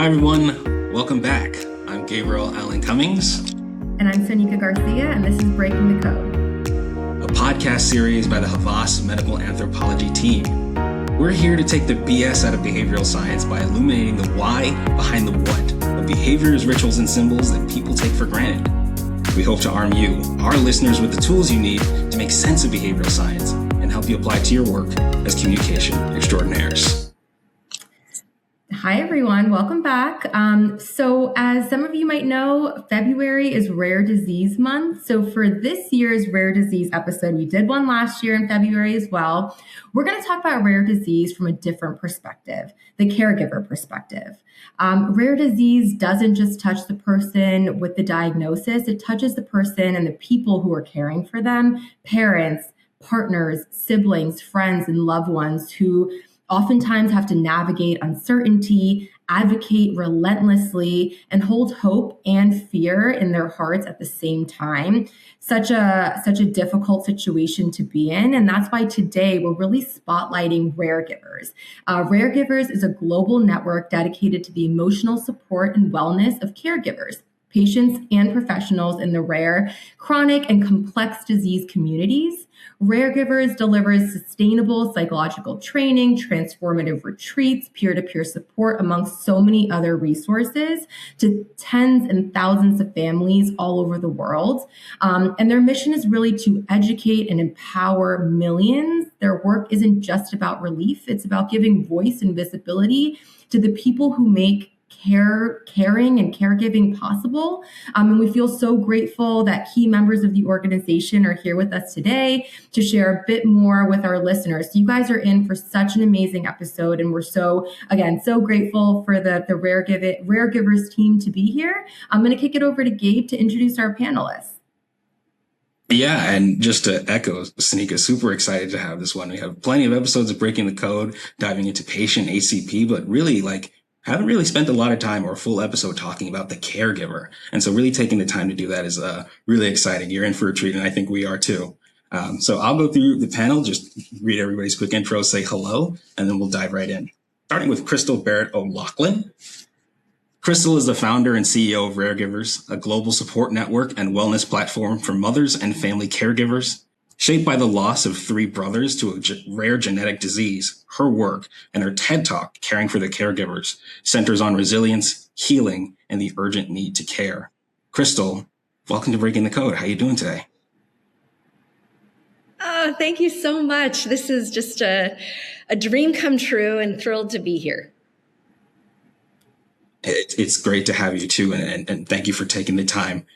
Hi everyone, welcome back. I'm Gabriel Allen Cummings. And I'm Sonika Garcia, and this is Breaking the Code, a podcast series by the Havas Medical Anthropology team. We're here to take the BS out of behavioral science by illuminating the why behind the what of behaviors, rituals, and symbols that people take for granted. We hope to arm you, our listeners, with the tools you need to make sense of behavioral science and help you apply it to your work as communication extraordinaires. Hi, everyone. Welcome back. So as some of you might know, February is Rare Disease Month. So for this year's Rare Disease episode, we did one last year in February as well. We're going to talk about rare disease from a different perspective, the caregiver perspective. Rare disease doesn't just touch the person with the diagnosis. It touches the person and the people who are caring for them, parents, partners, siblings, friends, and loved ones who oftentimes have to navigate uncertainty, advocate relentlessly, and hold hope and fear in their hearts at the same time. Such a difficult situation to be in. And that's why today we're really spotlighting Raregivers. Raregivers is a global network dedicated to the emotional support and wellness of caregivers, patients, and professionals in the rare, chronic, and complex disease communities. Raregivers delivers sustainable psychological training, transformative retreats, peer-to-peer support, amongst so many other resources to tens and thousands of families all over the world. And their mission is really to educate and empower millions. Their work isn't just about relief. It's about giving voice and visibility to the people who make caring and caregiving possible. And we feel so grateful that key members of the organization are here with us today to share a bit more with our listeners. So you guys are in for such an amazing episode, and we're so grateful for the Raregivers team to be here. I'm going to kick it over to Gabe to introduce our panelists. Yeah, and just to echo, Sonika, super excited to have this one. We have plenty of episodes of Breaking the Code, diving into patient HCP, but really haven't really spent a lot of time or a full episode talking about the caregiver. And so really taking the time to do that is really exciting. You're in for a treat, and I think we are too. So I'll go through the panel, just read everybody's quick intro, say hello, and then we'll dive right in. Starting with Cristol Barrett O'Loughlin. Cristol is the founder and CEO of Raregivers, a global support network and wellness platform for mothers and family caregivers. Shaped by the loss of 3 brothers to a rare genetic disease, her work and her TED Talk, Caring for the Caregivers, centers on resilience, healing, and the urgent need to care. Cristol, welcome to Breaking the Code. How are you doing today? Oh, thank you so much. This is just a dream come true, and thrilled to be here. It's great to have you too, and thank you for taking the time.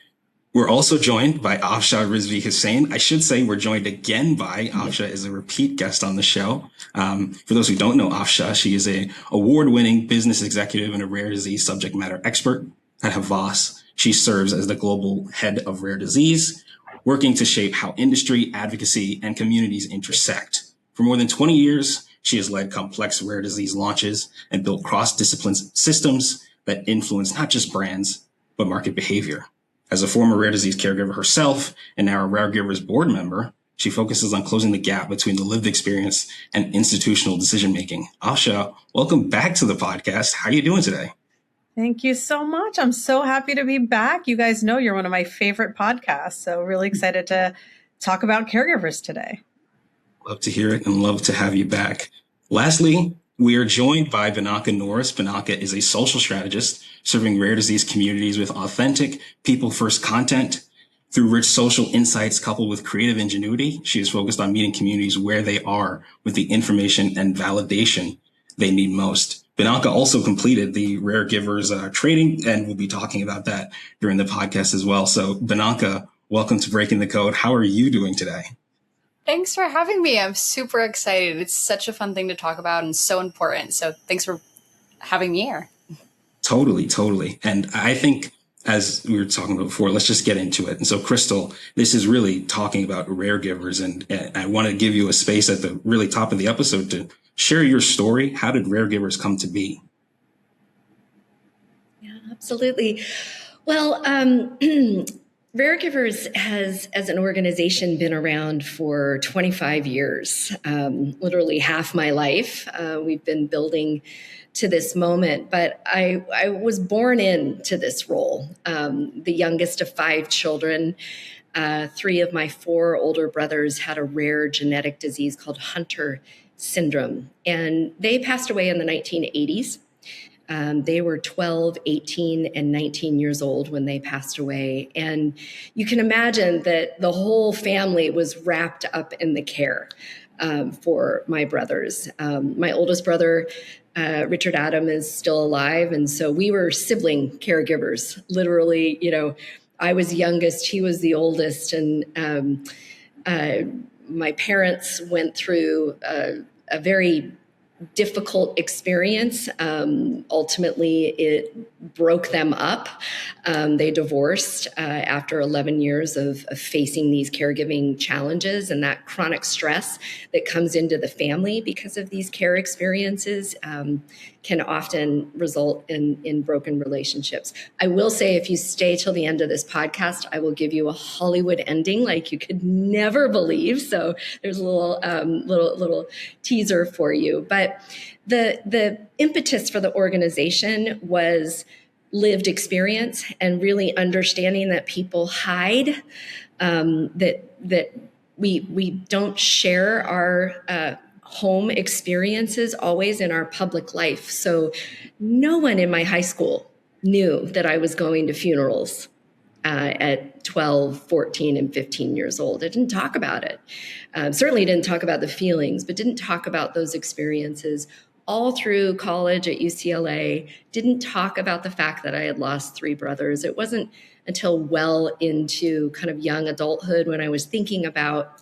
We're also joined by Afshan, Rizvi, Hussain. I should say we're joined again by Afshan is a repeat guest on the show. For those who don't know Afshan, she is a award-winning business executive and a rare disease subject matter expert at Havas. She serves as the global head of rare disease, working to shape how industry, advocacy, and communities intersect. For more than 20 years, she has led complex rare disease launches and built cross-discipline systems that influence not just brands, but market behavior. As a former rare disease caregiver herself and now a Raregivers board member, she focuses on closing the gap between the lived experience and institutional decision-making. Afshan, welcome back to the podcast. How are you doing today? Thank you so much. I'm so happy to be back. You guys know you're one of my favorite podcasts, so really excited to talk about caregivers today. Love to hear it and love to have you back. Lastly, we are joined by Binaka Norris. Binaka is a social strategist serving rare disease communities with authentic, people-first content. Through rich social insights coupled with creative ingenuity, she is focused on meeting communities where they are with the information and validation they need most. Binaka also completed the Raregivers training, and we'll be talking about that during the podcast as well. So Binaka, welcome to Breaking the Code. How are you doing today? Thanks for having me. I'm super excited. It's such a fun thing to talk about and so important. So thanks for having me here. Totally. And I think, as we were talking about before, let's just get into it. And so, Cristol, this is really talking about Raregivers, and I want to give you a space at the really top of the episode to share your story. How did Raregivers come to be? Yeah, absolutely. Well, Raregivers has, as an organization, been around for 25 years, literally half my life. We've been building to this moment, but I was born into this role, the youngest of 5 children. 3 of my 4 older brothers had a rare genetic disease called Hunter syndrome, and they passed away in the 1980s. They were 12, 18, and 19 years old when they passed away. And you can imagine that the whole family was wrapped up in the care for my brothers. My oldest brother, Richard Adam, is still alive. And so we were sibling caregivers. Literally, I was youngest, he was the oldest. And my parents went through a very difficult experience. Ultimately, it broke them up. They divorced after 11 years of facing these caregiving challenges, and that chronic stress that comes into the family because of these care experiences can often result in broken relationships. I will say, if you stay till the end of this podcast, I will give you a Hollywood ending like you could never believe. So there's a little teaser for you. But the impetus for the organization was lived experience and really understanding that people hide, that we don't share our home experiences always in our public life. So no one in my high school knew that I was going to funerals at 12, 14, and 15 years old. I didn't talk about it. Certainly didn't talk about the feelings, but didn't talk about those experiences. All through college at UCLA, didn't talk about the fact that I had lost 3 brothers. It wasn't until well into kind of young adulthood when I was thinking about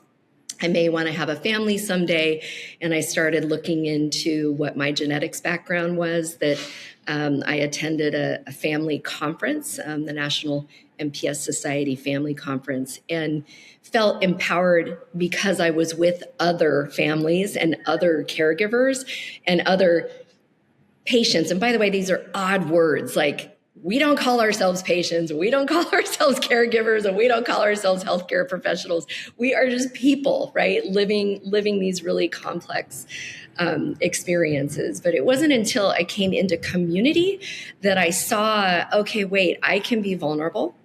I may want to have a family someday, and I started looking into what my genetics background was, that I attended a family conference, the National MPS Society Family Conference, and felt empowered because I was with other families and other caregivers and other patients. And by the way, these are odd words, like we don't call ourselves patients, we don't call ourselves caregivers, and we don't call ourselves healthcare professionals. We are just people, right? Living these really complex experiences. But it wasn't until I came into community that I saw, okay, wait, I can be vulnerable.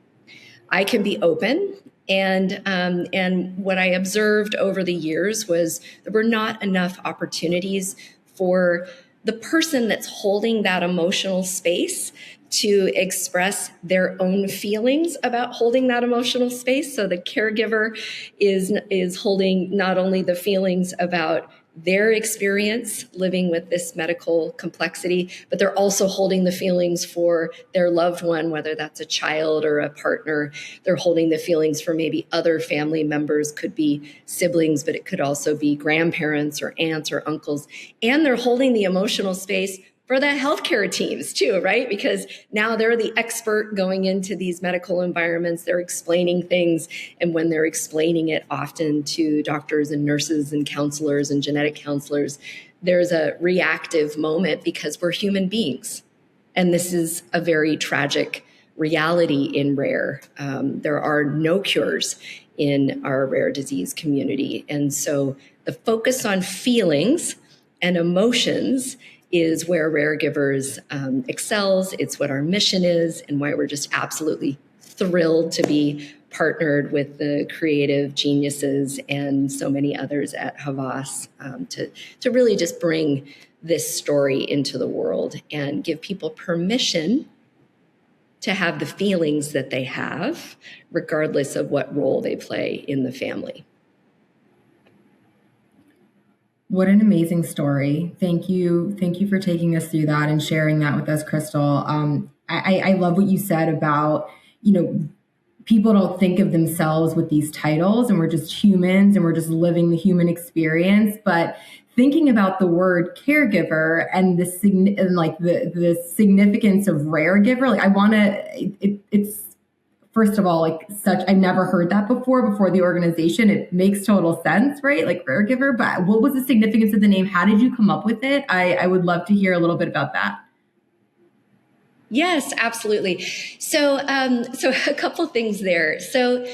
I can be open. And what I observed over the years was there were not enough opportunities for the person that's holding that emotional space to express their own feelings about holding that emotional space. So the caregiver is holding not only the feelings about their experience living with this medical complexity, but they're also holding the feelings for their loved one, whether that's a child or a partner. They're holding the feelings for maybe other family members, could be siblings, but it could also be grandparents or aunts or uncles. And they're holding the emotional space for the healthcare teams too, right? Because now they're the expert going into these medical environments. They're explaining things. And when they're explaining it often to doctors and nurses and counselors and genetic counselors, there's a reactive moment because we're human beings. And this is a very tragic reality in rare. There are no cures in our rare disease community. And so the focus on feelings and emotions is where Raregivers excels. It's what our mission is and why we're just absolutely thrilled to be partnered with the creative geniuses and so many others at Havas to really just bring this story into the world and give people permission to have the feelings that they have, regardless of what role they play in the family. What an amazing story. Thank you. Thank you for taking us through that and sharing that with us, Crystal. I love what you said about, people don't think of themselves with these titles and we're just humans and we're just living the human experience. But thinking about the word caregiver and the significance of Raregiver, it's first of all, I never heard that before the organization. It makes total sense, right? Like Raregiver, but what was the significance of the name? How did you come up with it? I would love to hear a little bit about that. Yes, absolutely. So a couple things there. So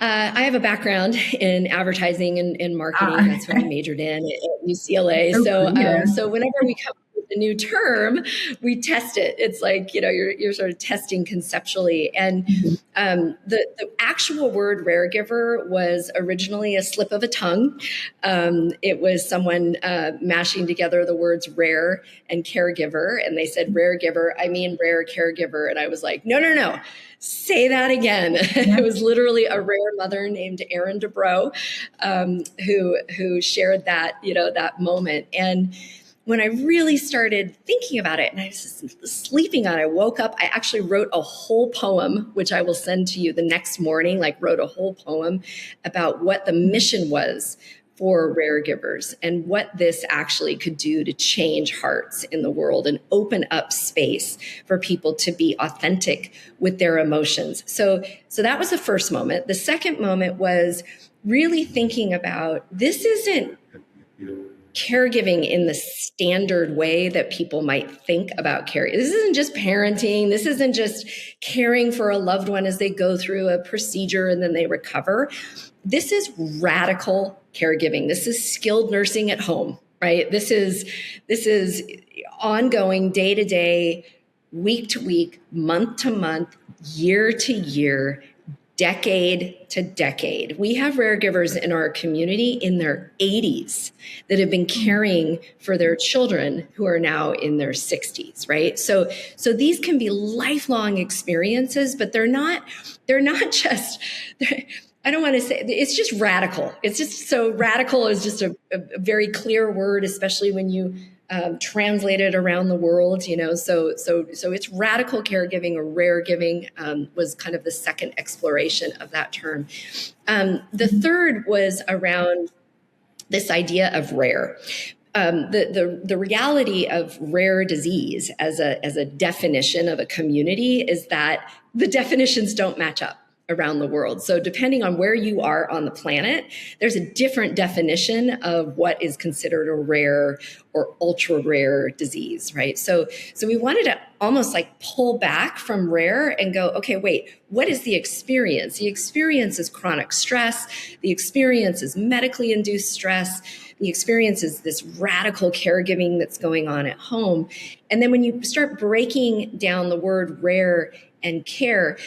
I have a background in advertising and marketing. That's what I majored in at UCLA. So whenever we come up with a new term, we test it. It's like, you're sort of testing conceptually. And the actual word Raregiver was originally a slip of a tongue. It was someone mashing together the words rare and caregiver. And they said, Raregiver, I mean rare caregiver. And I was like, no. Say that again. Yeah. It was literally a rare mother named Erin Dubrow who shared that, that moment. And when I really started thinking about it, and I was just sleeping on it, I woke up, I actually wrote a whole poem, which I will send to you the next morning, wrote a whole poem about what the mission was for Raregivers and what this actually could do to change hearts in the world and open up space for people to be authentic with their emotions. So that was the first moment. The second moment was really thinking about, this isn't caregiving in the standard way that people might think about care. This isn't just parenting. This isn't just caring for a loved one as they go through a procedure and then they recover. This is radical caregiving. This is skilled nursing at home, right? This is ongoing, day to day, week to week, month to month, year to year, decade to decade. We have Raregivers in our community in their 80s that have been caring for their children who are now in their 60s, right? So these can be lifelong experiences, but they're not just, I don't want to say, it's just radical. It's just, so radical is just a very clear word, especially when you translate it around the world, so it's radical caregiving, or rare giving, was kind of the second exploration of that term. The third was around this idea of rare. The reality of rare disease as a definition of a community is that the definitions don't match up around the world. So depending on where you are on the planet, there's a different definition of what is considered a rare or ultra rare disease, right? So we wanted to almost pull back from rare and go, okay, wait, what is the experience? The experience is chronic stress. The experience is medically induced stress. The experience is this radical caregiving that's going on at home. And then when you start breaking down the word rare and care,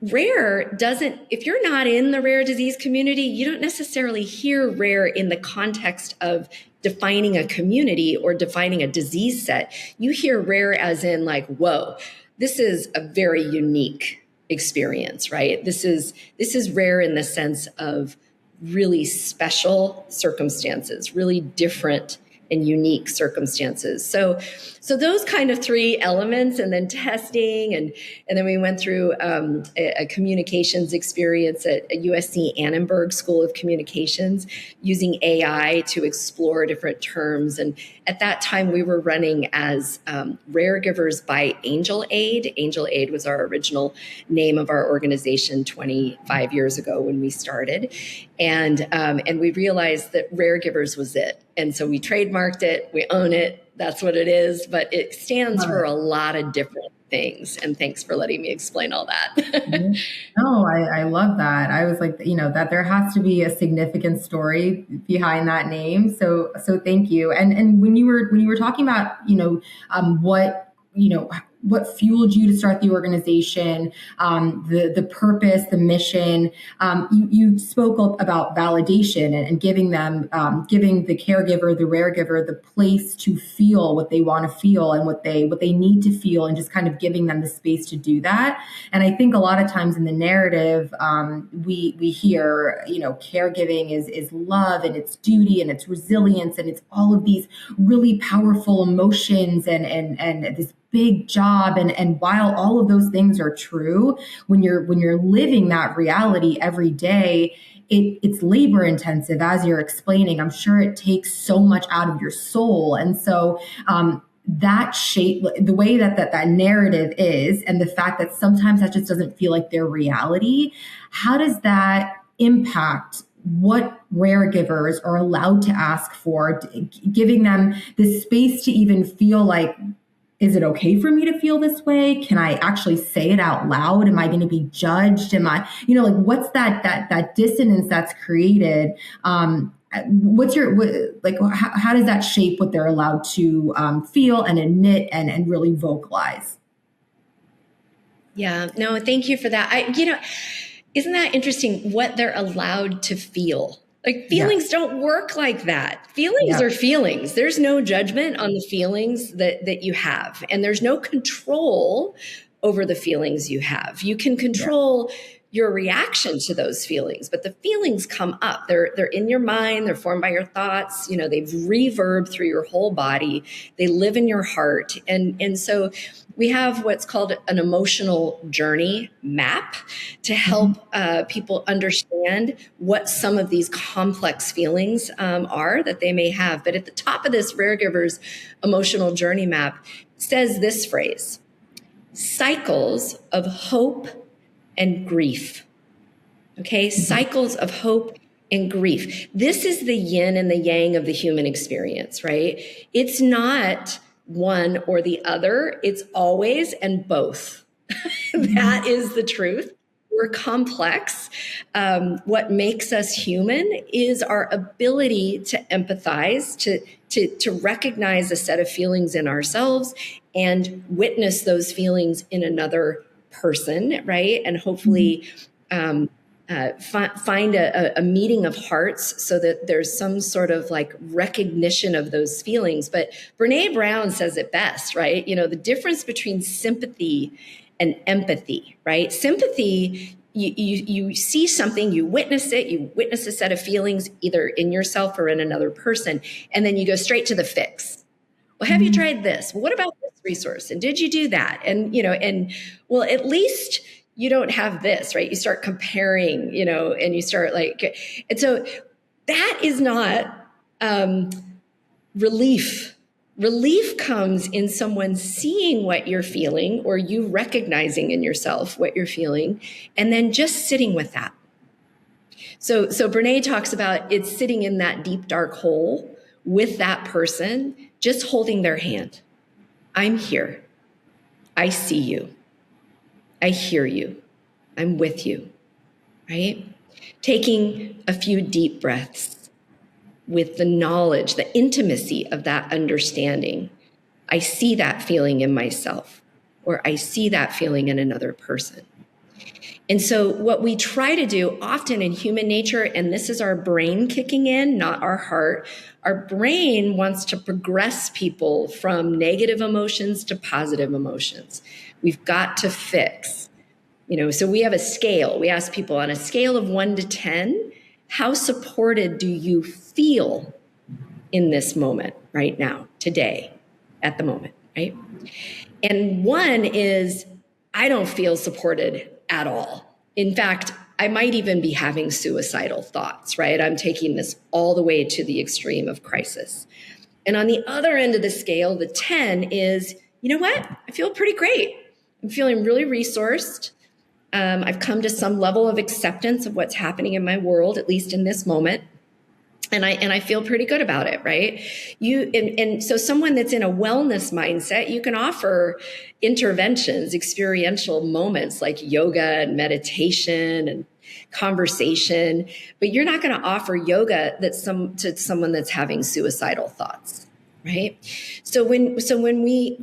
rare doesn't, if you're not in the rare disease community, you don't necessarily hear rare in the context of defining a community or defining a disease set. You hear rare as in whoa, this is a very unique experience, right? This is rare in the sense of really special circumstances, really different and unique circumstances. So those kind of three elements, and then testing, and then we went through a communications experience at USC Annenberg School of Communications using AI to explore different terms. And at that time, we were running as Raregivers by Angel Aid. Angel Aid was our original name of our organization 25 years ago when we started. And we realized that Raregivers was it. And so we trademarked it, we own it, that's what it is, but it stands for a lot of different things. And thanks for letting me explain all that. No, I love that. I was like, that there has to be a significant story behind that name. So thank you. And when you were talking about, what fueled you to start the organization, the purpose, the mission. You spoke about validation and giving them, giving the caregiver, the Raregiver, the place to feel what they want to feel and what they need to feel, and just kind of giving them the space to do that. And I think a lot of times in the narrative, we hear, caregiving is love, and it's duty, and it's resilience, and it's all of these really powerful emotions and this big job. And while all of those things are true, when you're living that reality every day, it's labor intensive, as you're explaining. I'm sure it takes so much out of your soul. And so that shape, the way that narrative is, and the fact that sometimes that just doesn't feel like their reality, how does that impact what Raregivers are allowed to ask for, giving them the space to even feel like is it okay for me to feel this way? Can I actually say it out loud? Am I going to be judged? Am I, like, what's that dissonance that's created? What's your, how does that shape what they're allowed to feel and admit and really vocalize? Yeah, no, thank you for that. Isn't that interesting what they're allowed to feel? Like feelings don't work like that. Feelings are feelings. There's no judgment on the feelings that you have, and there's no control over the feelings you have. You can control your reaction to those feelings, but the feelings come up. They're in your mind. They're formed by your thoughts. They've reverbed through your whole body. They live in your heart, and so we have what's called an emotional journey map to help people understand what some of these complex feelings are that they may have. But at the top of this Raregivers emotional journey map says this phrase: cycles of hope and grief. Okay, cycles of hope and grief. This is the yin and the yang of the human experience, right? It's not one or the other. It's always and both. That is the truth. We're complex. What makes us human is our ability to empathize, to recognize a set of feelings in ourselves and witness those feelings in another person, right? And hopefully find a meeting of hearts so that there's some sort of like recognition of those feelings. But Brene Brown says it best, right? The difference between sympathy and empathy, right? Sympathy, you see something, you witness it, you witness a set of feelings either in yourself or in another person, and then you go straight to the fix. Well, have you tried this? Well, what about this resource? And did you do that? And, well, at least you don't have this, right? You start comparing, and you start and so that is not relief. Relief comes in someone seeing what you're feeling or you recognizing in yourself what you're feeling and then just sitting with that. So Brene talks about it's sitting in that deep, dark hole with that person, just holding their hand. I'm here. I see you. I hear you. I'm with you, right? Taking a few deep breaths with the knowledge, the intimacy of that understanding. I see that feeling in myself, or I see that feeling in another person. And so what we try to do often in human nature, and this is our brain kicking in, not our heart, our brain wants to progress people from negative emotions to positive emotions. We've got to fix. So we have a scale. We ask people on a scale of 1 to 10, how supported do you feel in this moment right now, today, at the moment, right? And 1 is, I don't feel supported at all. In fact, I might even be having suicidal thoughts, right? I'm taking this all the way to the extreme of crisis. And on the other end of the scale, the 10 is, you know what? I feel pretty great. I'm feeling really resourced. I've come to some level of acceptance of what's happening in my world, at least in this moment. And I feel pretty good about it, right? And so someone that's in a wellness mindset, you can offer interventions, experiential moments like yoga and meditation and conversation, but you're not going to offer yoga to someone that's having suicidal thoughts, right? So when we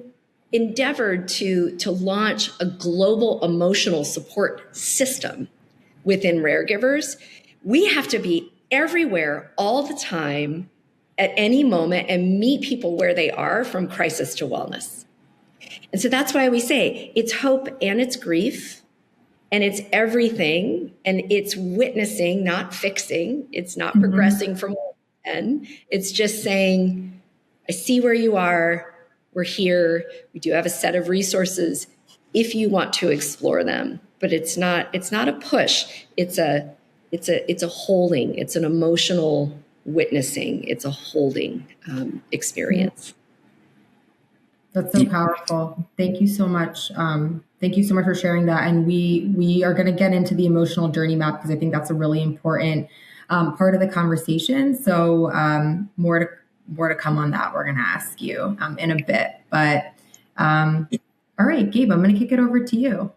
endeavored to launch a global emotional support system within Raregivers, we have to be everywhere all the time at any moment and meet people where they are from crisis to wellness. And so that's why we say it's hope and it's grief and it's everything and it's witnessing, not fixing. It's not progressing from 1 to 10. It's just saying, I see where you are. We're here. We do have a set of resources if you want to explore them, but it's not a push. It's a holding. It's an emotional witnessing. It's a holding experience. That's so powerful. Thank you so much. Thank you so much for sharing that. And we are going to get into the emotional journey map because I think that's a really important part of the conversation. So more to come on that. We're going to ask you in a bit. But All right, Gabe, I'm going to kick it over to you.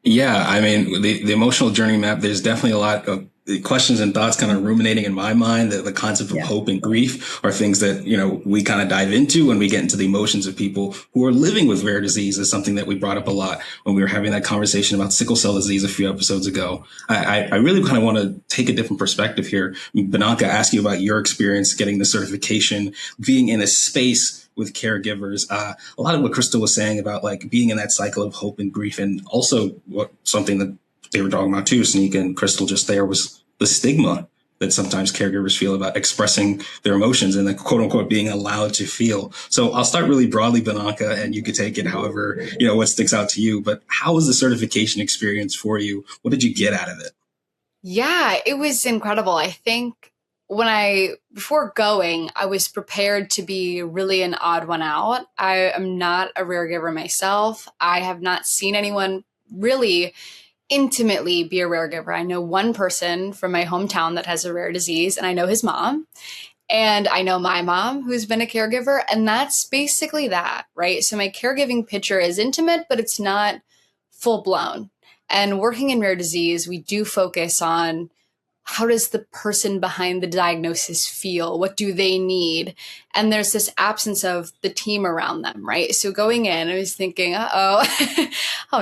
Yeah, I mean, the emotional journey map, there's definitely a lot of questions and thoughts kind of ruminating in my mind. The concept of hope and grief are things that, we kind of dive into when we get into the emotions of people who are living with rare disease is something that we brought up a lot when we were having that conversation about sickle cell disease a few episodes ago. I really kind of want to take a different perspective here. Binaka, ask you about your experience getting the certification, being in a space with caregivers. A lot of what Crystal was saying about like being in that cycle of hope and grief, and also something that they were talking about too, Sonika and Crystal just there, was the stigma that sometimes caregivers feel about expressing their emotions and the quote unquote being allowed to feel. So I'll start really broadly, Binaka, and you could take it however, what sticks out to you. But how was the certification experience for you? What did you get out of it? Yeah, it was incredible. I think before going, I was prepared to be really an odd one out. I am not a rare giver myself. I have not seen anyone really intimately be a rare giver. I know one person from my hometown that has a rare disease, and I know his mom. And I know my mom who's been a caregiver, and that's basically that, right? So my caregiving picture is intimate, but it's not full blown. And working in rare disease, we do focus on how does the person behind the diagnosis feel? What do they need? And there's this absence of the team around them, right? So going in, I was thinking, oh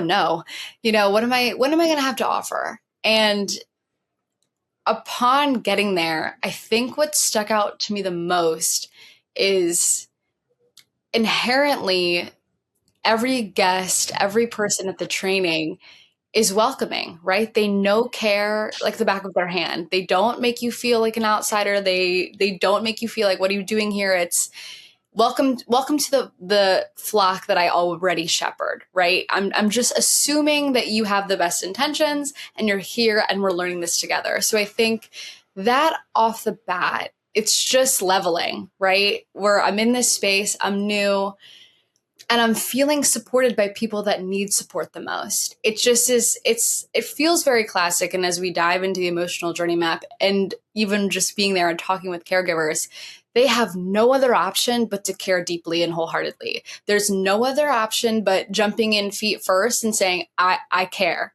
no, what am I going to have to offer? And upon getting there, I think what stuck out to me the most is inherently every guest, every person at the training is welcoming, right? They know care like the back of their hand. They don't make you feel like an outsider. They don't make you feel like, what are you doing here? It's welcome to the flock that I already shepherd, right? I'm just assuming that you have the best intentions and you're here and we're learning this together. So I think that off the bat, it's just leveling, right? Where I'm in this space, I'm new, and I'm feeling supported by people that need support the most. It just is, it feels very classic. And as we dive into the emotional journey map and even just being there and talking with caregivers, they have no other option but to care deeply and wholeheartedly. There's no other option but jumping in feet first and saying, I care.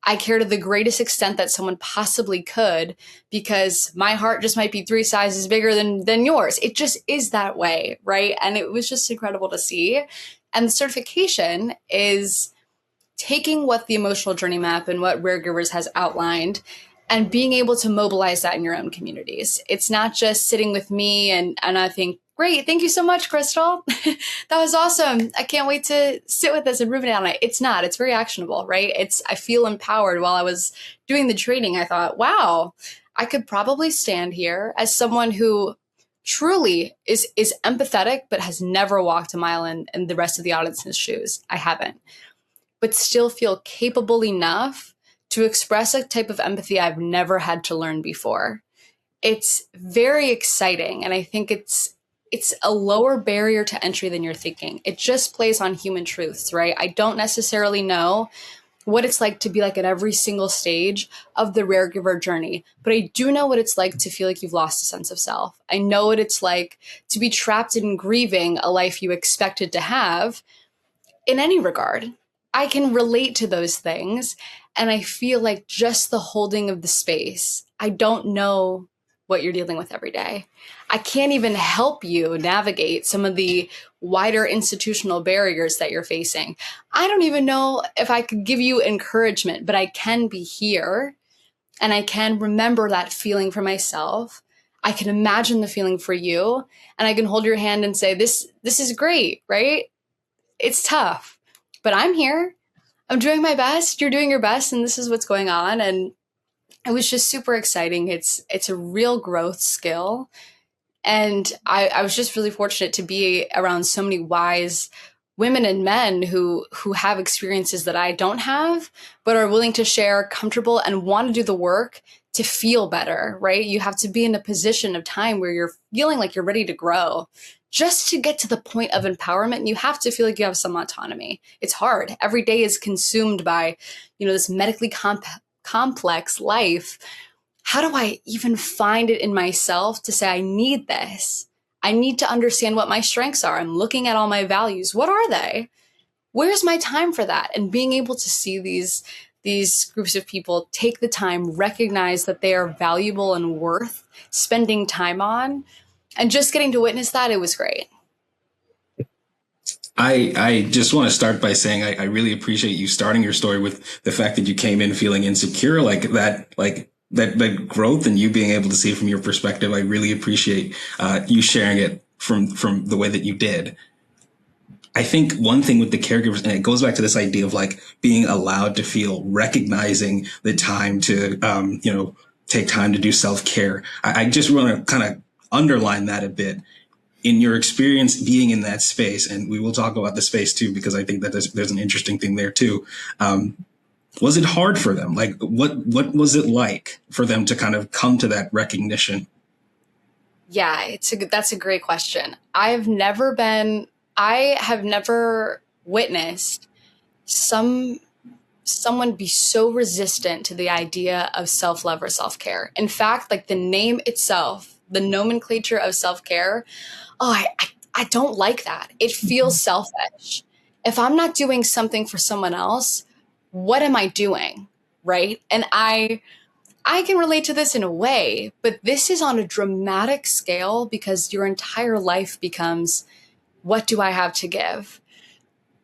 I care to the greatest extent that someone possibly could, because my heart just might be 3 sizes bigger than yours. It just is that way, right? And it was just incredible to see. And the certification is taking what the emotional journey map and what Raregivers has outlined and being able to mobilize that in your own communities. It's not just sitting with me and I think, great, thank you so much, Crystal. That was awesome. I can't wait to sit with this and ruminate on it. It's not. It's very actionable, right? I feel empowered. While I was doing the training, I thought, wow, I could probably stand here as someone who truly is empathetic, but has never walked a mile in the rest of the audience's shoes. I haven't. But still feel capable enough to express a type of empathy I've never had to learn before. It's very exciting. And I think it's a lower barrier to entry than you're thinking. It just plays on human truths, right? I don't necessarily know what it's like to be like at every single stage of the Raregiver journey, but I do know what it's like to feel like you've lost a sense of self. I know what it's like to be trapped in grieving a life you expected to have in any regard. I can relate to those things, and I feel like just the holding of the space, I don't know what you're dealing with every day. I can't even help you navigate some of the wider institutional barriers that you're facing. I don't even know if I could give you encouragement, but I can be here and I can remember that feeling for myself. I can imagine the feeling for you, and I can hold your hand and say, this is great, right? It's tough, but I'm here. I'm doing my best. You're doing your best, and this is what's going on. And it was just super exciting. It's a real growth skill. And I was just really fortunate to be around so many wise women and men who have experiences that I don't have, but are willing to share, comfortable, and want to do the work to feel better, right? You have to be in a position of time where you're feeling like you're ready to grow. Just to get to the point of empowerment, you have to feel like you have some autonomy. It's hard. Every day is consumed by, this medically complex life. How do I even find it in myself to say, I need this? I need to understand what my strengths are. I'm looking at all my values. What are they? where's my time for that? And being able to see these groups of people take the time, recognize that they are valuable and worth spending time on, and just getting to witness that, it was great. I just want to start by saying I really appreciate you starting your story with the fact that you came in feeling insecure, that growth and you being able to see it from your perspective. I really appreciate you sharing it from the way that you did. I think one thing with the caregivers, and it goes back to this idea of like being allowed to feel, recognizing the time to, take time to do self-care. I just want to kind of underline that a bit. In your experience being in that space, and we will talk about the space too, because I think that there's an interesting thing there too. Was it hard for them? Like, what was it like for them to kind of come to that recognition? Yeah, that's a great question. I have never witnessed someone be so resistant to the idea of self-love or self-care. In fact, like the name itself, the nomenclature of self-care, I don't like that. It feels selfish. If I'm not doing something for someone else, what am I doing? Right? And I can relate to this in a way, but this is on a dramatic scale because your entire life becomes, what do I have to give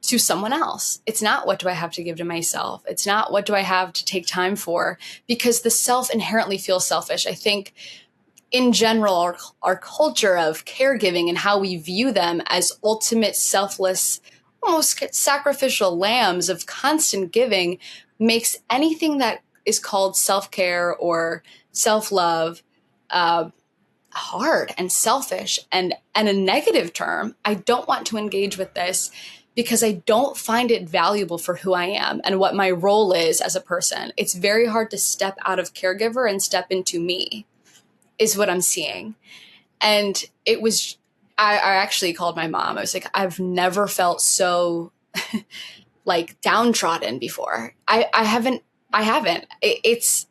to someone else? It's not what do I have to give to myself. It's not what do I have to take time for, because the self inherently feels selfish. I think in general, our culture of caregiving and how we view them as ultimate selfless, almost sacrificial lambs of constant giving makes anything that is called self-care or self-love hard and selfish and a negative term. I don't want to engage with this because I don't find it valuable for who I am and what my role is as a person. It's very hard to step out of caregiver and step into me, is what I'm seeing. And it was, I actually called my mom. I was like, I've never felt so like downtrodden before. I haven't. It's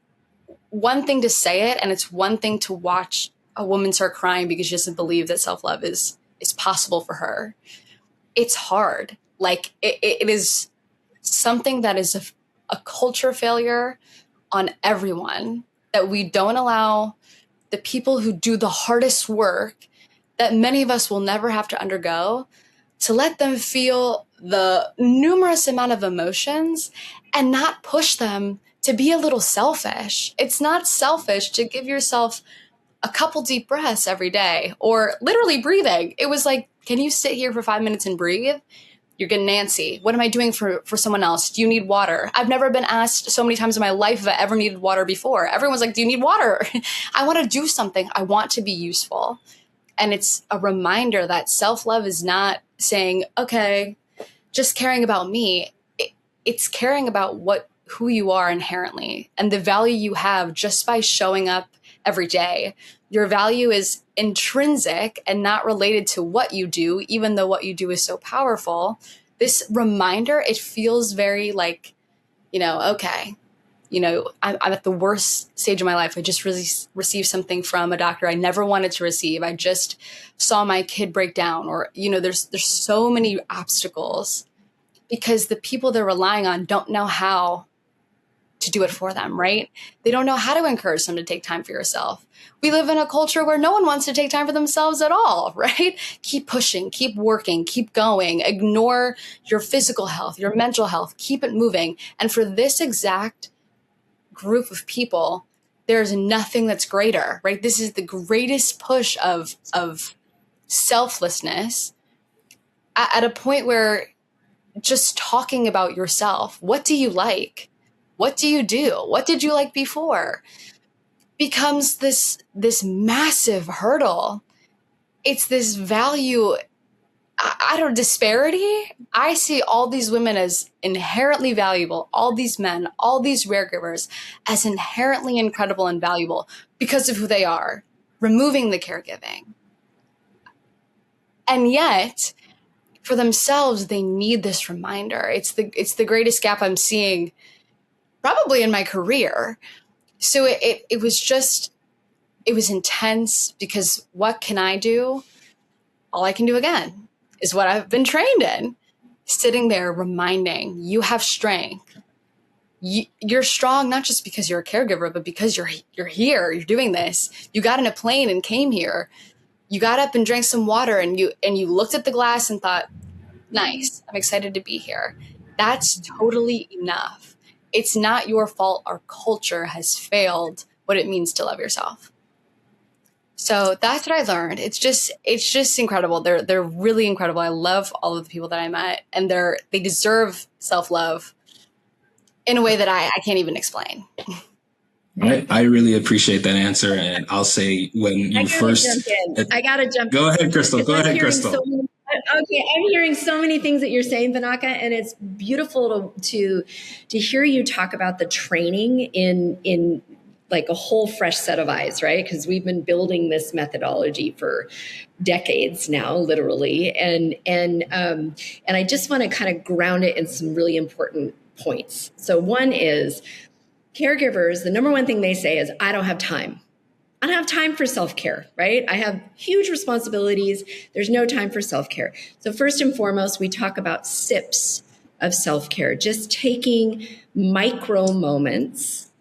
one thing to say it, and it's one thing to watch a woman start crying because she doesn't believe that self-love is possible for her. It's hard. Like it is something that is a culture failure on everyone, that we don't allow the people who do the hardest work that many of us will never have to undergo, to let them feel the numerous amount of emotions and not push them to be a little selfish. It's not selfish to give yourself a couple deep breaths every day, or literally breathing. It was like, can you sit here for 5 minutes and breathe? You're getting antsy. What am I doing for someone else? Do you need water? I've never been asked so many times in my life if I ever needed water before. Everyone's like, do you need water? I want to do something. I want to be useful. And it's a reminder that self-love is not saying, okay, just caring about me. It's caring about who you are inherently and the value you have just by showing up every day. Your value is intrinsic and not related to what you do, even though what you do is so powerful. This reminder, it feels very like, okay, I'm at the worst stage of my life. I just received something from a doctor I never wanted to receive. I just saw my kid break down, or, there's so many obstacles because the people they're relying on don't know how to do it for them, right? They don't know how to encourage them to take time for yourself. We live in a culture where no one wants to take time for themselves at all, right? Keep pushing, keep working, keep going, ignore your physical health, your mental health, keep it moving. And for this exact group of people, there's nothing that's greater, right? This is the greatest push of selflessness at a point where just talking about yourself, what do you like? What do you do? What did you like before? Becomes this massive hurdle. It's this value, I don't know, disparity. I see all these women as inherently valuable, all these men, all these Raregivers as inherently incredible and valuable because of who they are, removing the caregiving. And yet, for themselves, they need this reminder. It's the greatest gap I'm seeing probably in my career. So it was intense because what can I do? All I can do again is what I've been trained in. sitting there reminding you have strength. You're strong, not just because you're a caregiver, but because you're here, you're doing this. You got in a plane and came here. You got up and drank some water, and you looked at the glass and thought, nice, I'm excited to be here. That's totally enough. It's not your fault our culture has failed what it means to love yourself. So that's what I learned. It's just incredible. They're really incredible. I love all of the people that I met, and they deserve self-love in a way that I can't even explain. I really appreciate that answer. And I'll say when you first... I gotta jump in. Go ahead, Cristol. Go ahead, Cristol. Okay, I'm hearing so many things that you're saying, Binaka, and it's beautiful to hear you talk about the training in like a whole fresh set of eyes, right? Because we've been building this methodology for decades now, literally, and I just want to kind of ground it in some really important points. So one is caregivers, the number one thing they say is, I don't have time. I don't have time for self-care, right? I have huge responsibilities. There's no time for self-care. So first and foremost, we talk about sips of self-care, just taking micro moments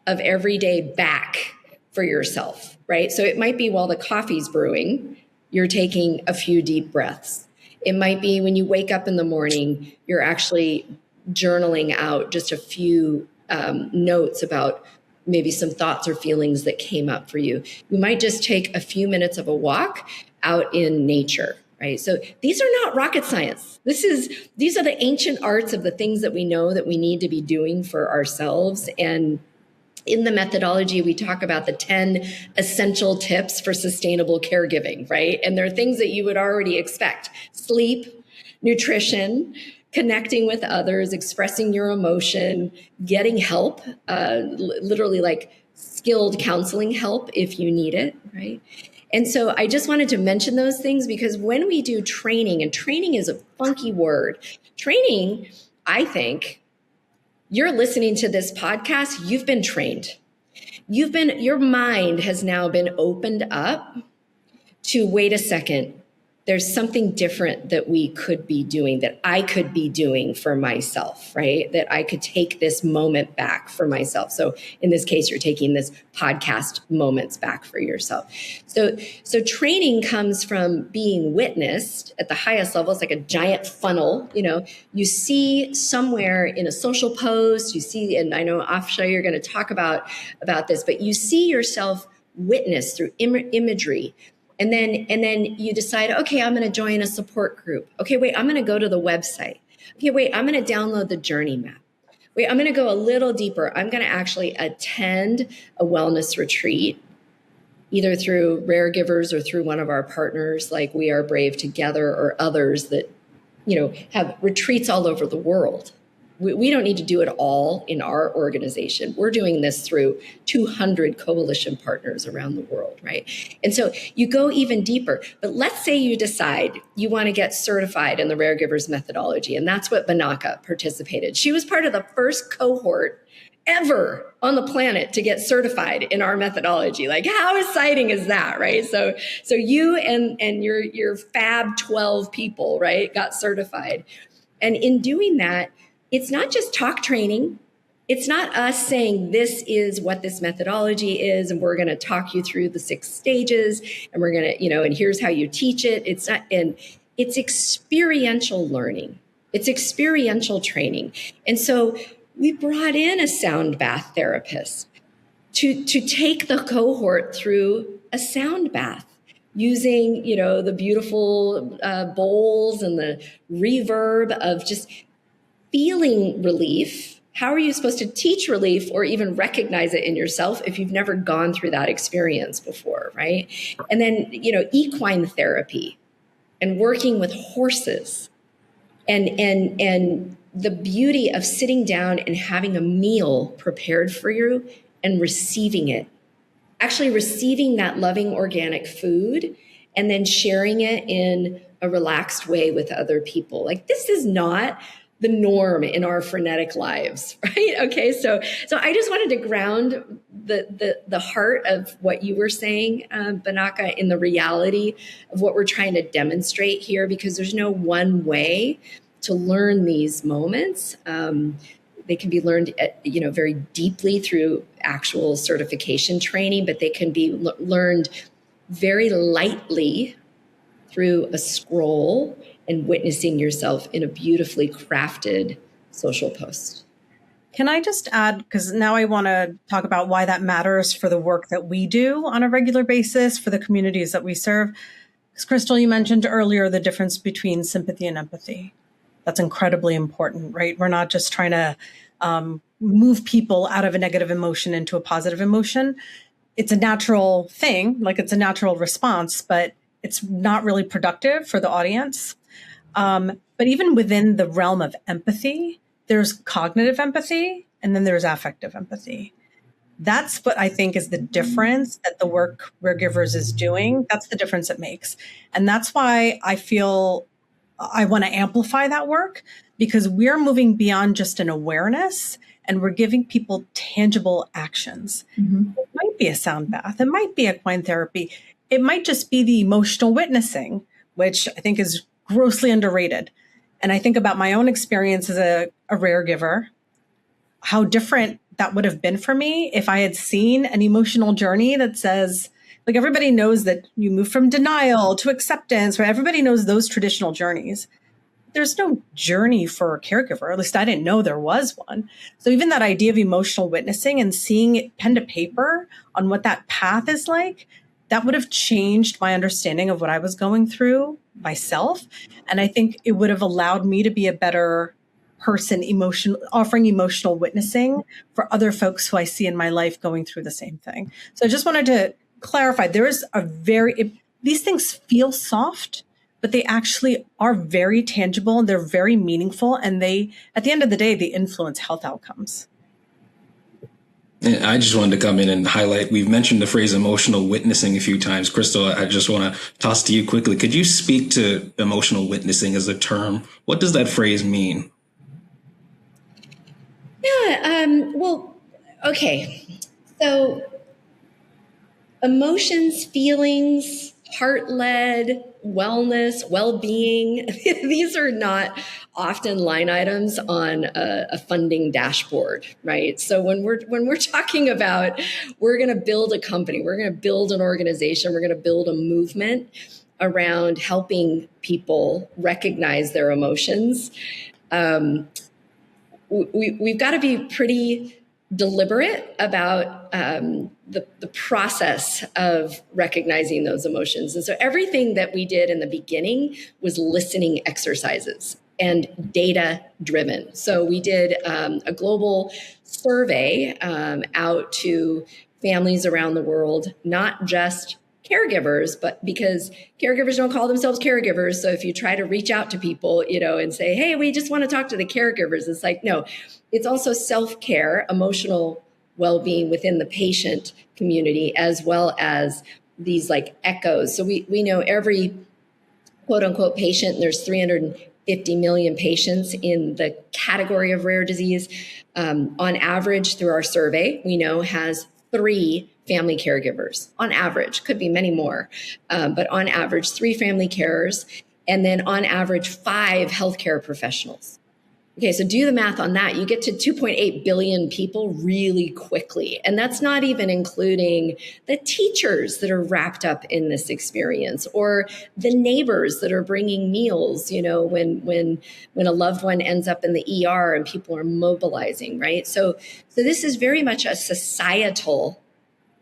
of every day back for yourself, right? So it might be while the coffee's brewing, you're taking a few deep breaths. It might be when you wake up in the morning, you're actually journaling out just a few notes about maybe some thoughts or feelings that came up for you. You might just take a few minutes of a walk out in nature, right? So these are not rocket science. These are the ancient arts of the things that we know that we need to be doing for ourselves. And in the methodology, we talk about the 10 essential tips for sustainable caregiving, right? And there are things that you would already expect: sleep, nutrition, connecting with others, expressing your emotion, getting help, literally like skilled counseling help if you need it, right? And so I just wanted to mention those things because when we do training, and training is a funky word, training, I think, you're listening to this podcast, you've been trained. Your mind has now been opened up to, wait a second, there's something different that we could be doing, that I could be doing for myself, right? That I could take this moment back for myself. So in this case, you're taking this podcast moments back for yourself. So training comes from being witnessed at the highest level. It's like a giant funnel. You see somewhere in a social post, you see, and I know Afshan, you're going to talk about this, but you see yourself witnessed through imagery. And then you decide, okay, I'm going to join a support group. Okay, wait, I'm going to go to the website. Okay, wait, I'm going to download the journey map. Wait, I'm going to go a little deeper. I'm going to actually attend a wellness retreat, either through Raregivers or through one of our partners like We Are Brave Together or others that, have retreats all over the world. We don't need to do it all in our organization. We're doing this through 200 coalition partners around the world, right? And so you go even deeper. But let's say you decide you want to get certified in the Raregivers methodology, and that's what Binaka participated. She was part of the first cohort ever on the planet to get certified in our methodology. Like, how exciting is that, right? So you and your fab 12 people, right, got certified. And in doing that, it's not just talk training. It's not us saying this is what this methodology is, and we're going to talk you through the 6 stages, and we're going to, and here's how you teach it. It's not, and it's experiential learning. It's experiential training. And so we brought in a sound bath therapist to take the cohort through a sound bath, using, the beautiful bowls and the reverb of just feeling relief. How are you supposed to teach relief or even recognize it in yourself if you've never gone through that experience before, right? And then, equine therapy and working with horses and the beauty of sitting down and having a meal prepared for you and receiving it. Actually receiving that loving organic food and then sharing it in a relaxed way with other people. Like, this is not the norm in our frenetic lives, right? Okay, so I just wanted to ground the heart of what you were saying, Binaka, in the reality of what we're trying to demonstrate here, because there's no one way to learn these moments. They can be learned, very deeply through actual certification training, but they can be learned very lightly through a scroll and witnessing yourself in a beautifully crafted social post. Can I just add, because now I want to talk about why that matters for the work that we do on a regular basis for the communities that we serve. Because Crystal, you mentioned earlier the difference between sympathy and empathy. That's incredibly important, right? We're not just trying to move people out of a negative emotion into a positive emotion. It's a natural thing, like it's a natural response, but it's not really productive for the audience. But even within the realm of empathy, there's cognitive empathy and then there's affective empathy. That's what I think is the difference that the work Raregivers is doing. That's the difference it makes. And that's why I feel I want to amplify that work, because we're moving beyond just an awareness and we're giving people tangible actions. Mm-hmm. It might be a sound bath. It might be equine therapy. It might just be the emotional witnessing, which I think is grossly underrated. And I think about my own experience as a Raregiver, how different that would have been for me if I had seen an emotional journey that says, like, everybody knows that you move from denial to acceptance, right? Everybody knows those traditional journeys. There's no journey for a caregiver. At least I didn't know there was one. So even that idea of emotional witnessing and seeing it pen to paper on what that path is like, that would have changed my understanding of what I was going through myself. And I think it would have allowed me to be a better person, offering emotional witnessing for other folks who I see in my life going through the same thing. So I just wanted to clarify, there is these things feel soft, but they actually are very tangible and they're very meaningful. And they, at the end of the day, they influence health outcomes. And I just wanted to come in and highlight, we've mentioned the phrase emotional witnessing a few times. Crystal, I just want to toss to you quickly. Could you speak to emotional witnessing as a term? What does that phrase mean? Yeah, okay. So emotions, feelings, heart-led, wellness, well-being, these are not often line items on a funding dashboard, right? So when we're talking about, we're going to build a company, we're going to build an organization, we're going to build a movement around helping people recognize their emotions, we've got to be pretty deliberate about the process of recognizing those emotions. And so everything that we did in the beginning was listening exercises and data driven. So we did a global survey out to families around the world, not just caregivers, but because caregivers don't call themselves caregivers. So if you try to reach out to people, and say, hey, we just want to talk to the caregivers, it's like, no, it's also self-care, emotional well-being within the patient community, as well as these like echoes. So we know every quote unquote patient, there's 350 million patients in the category of rare disease, on average through our survey, we know has 3 family caregivers on average, could be many more, but on average, 3 family carers, and then on average, 5 healthcare professionals. Okay, so do the math on that. You get to 2.8 billion people really quickly. And that's not even including the teachers that are wrapped up in this experience, or the neighbors that are bringing meals, when a loved one ends up in the ER and people are mobilizing, right? So this is very much a societal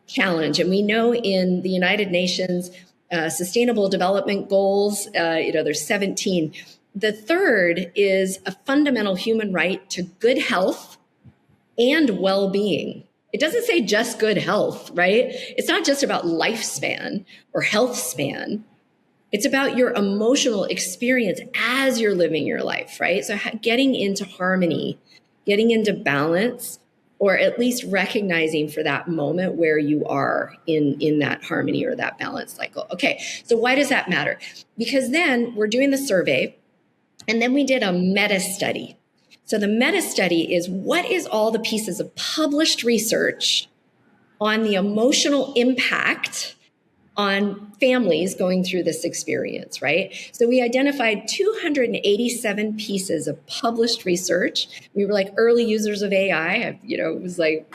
challenge. And we know in the United Nations Sustainable Development Goals, there's 17. The third is a fundamental human right to good health and well-being. It doesn't say just good health, right? It's not just about lifespan or health span. It's about your emotional experience as you're living your life, right? So getting into harmony, getting into balance, or at least recognizing for that moment where you are in that harmony or that balance cycle. Okay, so why does that matter? Because then we're doing the survey, and then we did a meta study. So the meta study is, what is all the pieces of published research on the emotional impact on families going through this experience, right? So we identified 287 pieces of published research. We were like early users of AI. It was like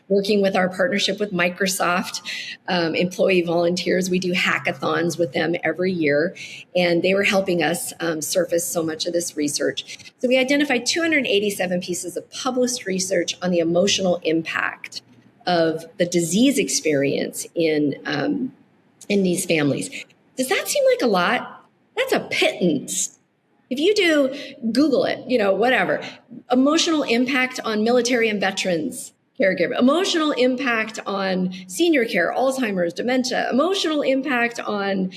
working with our partnership with Microsoft, employee volunteers. We do hackathons with them every year, and they were helping us surface so much of this research. So we identified 287 pieces of published research on the emotional impact of the disease experience in these families. Does that seem like a lot? That's a pittance. If you do, Google it, whatever. Emotional impact on military and veterans caregiver, emotional impact on senior care, Alzheimer's, dementia, emotional impact on,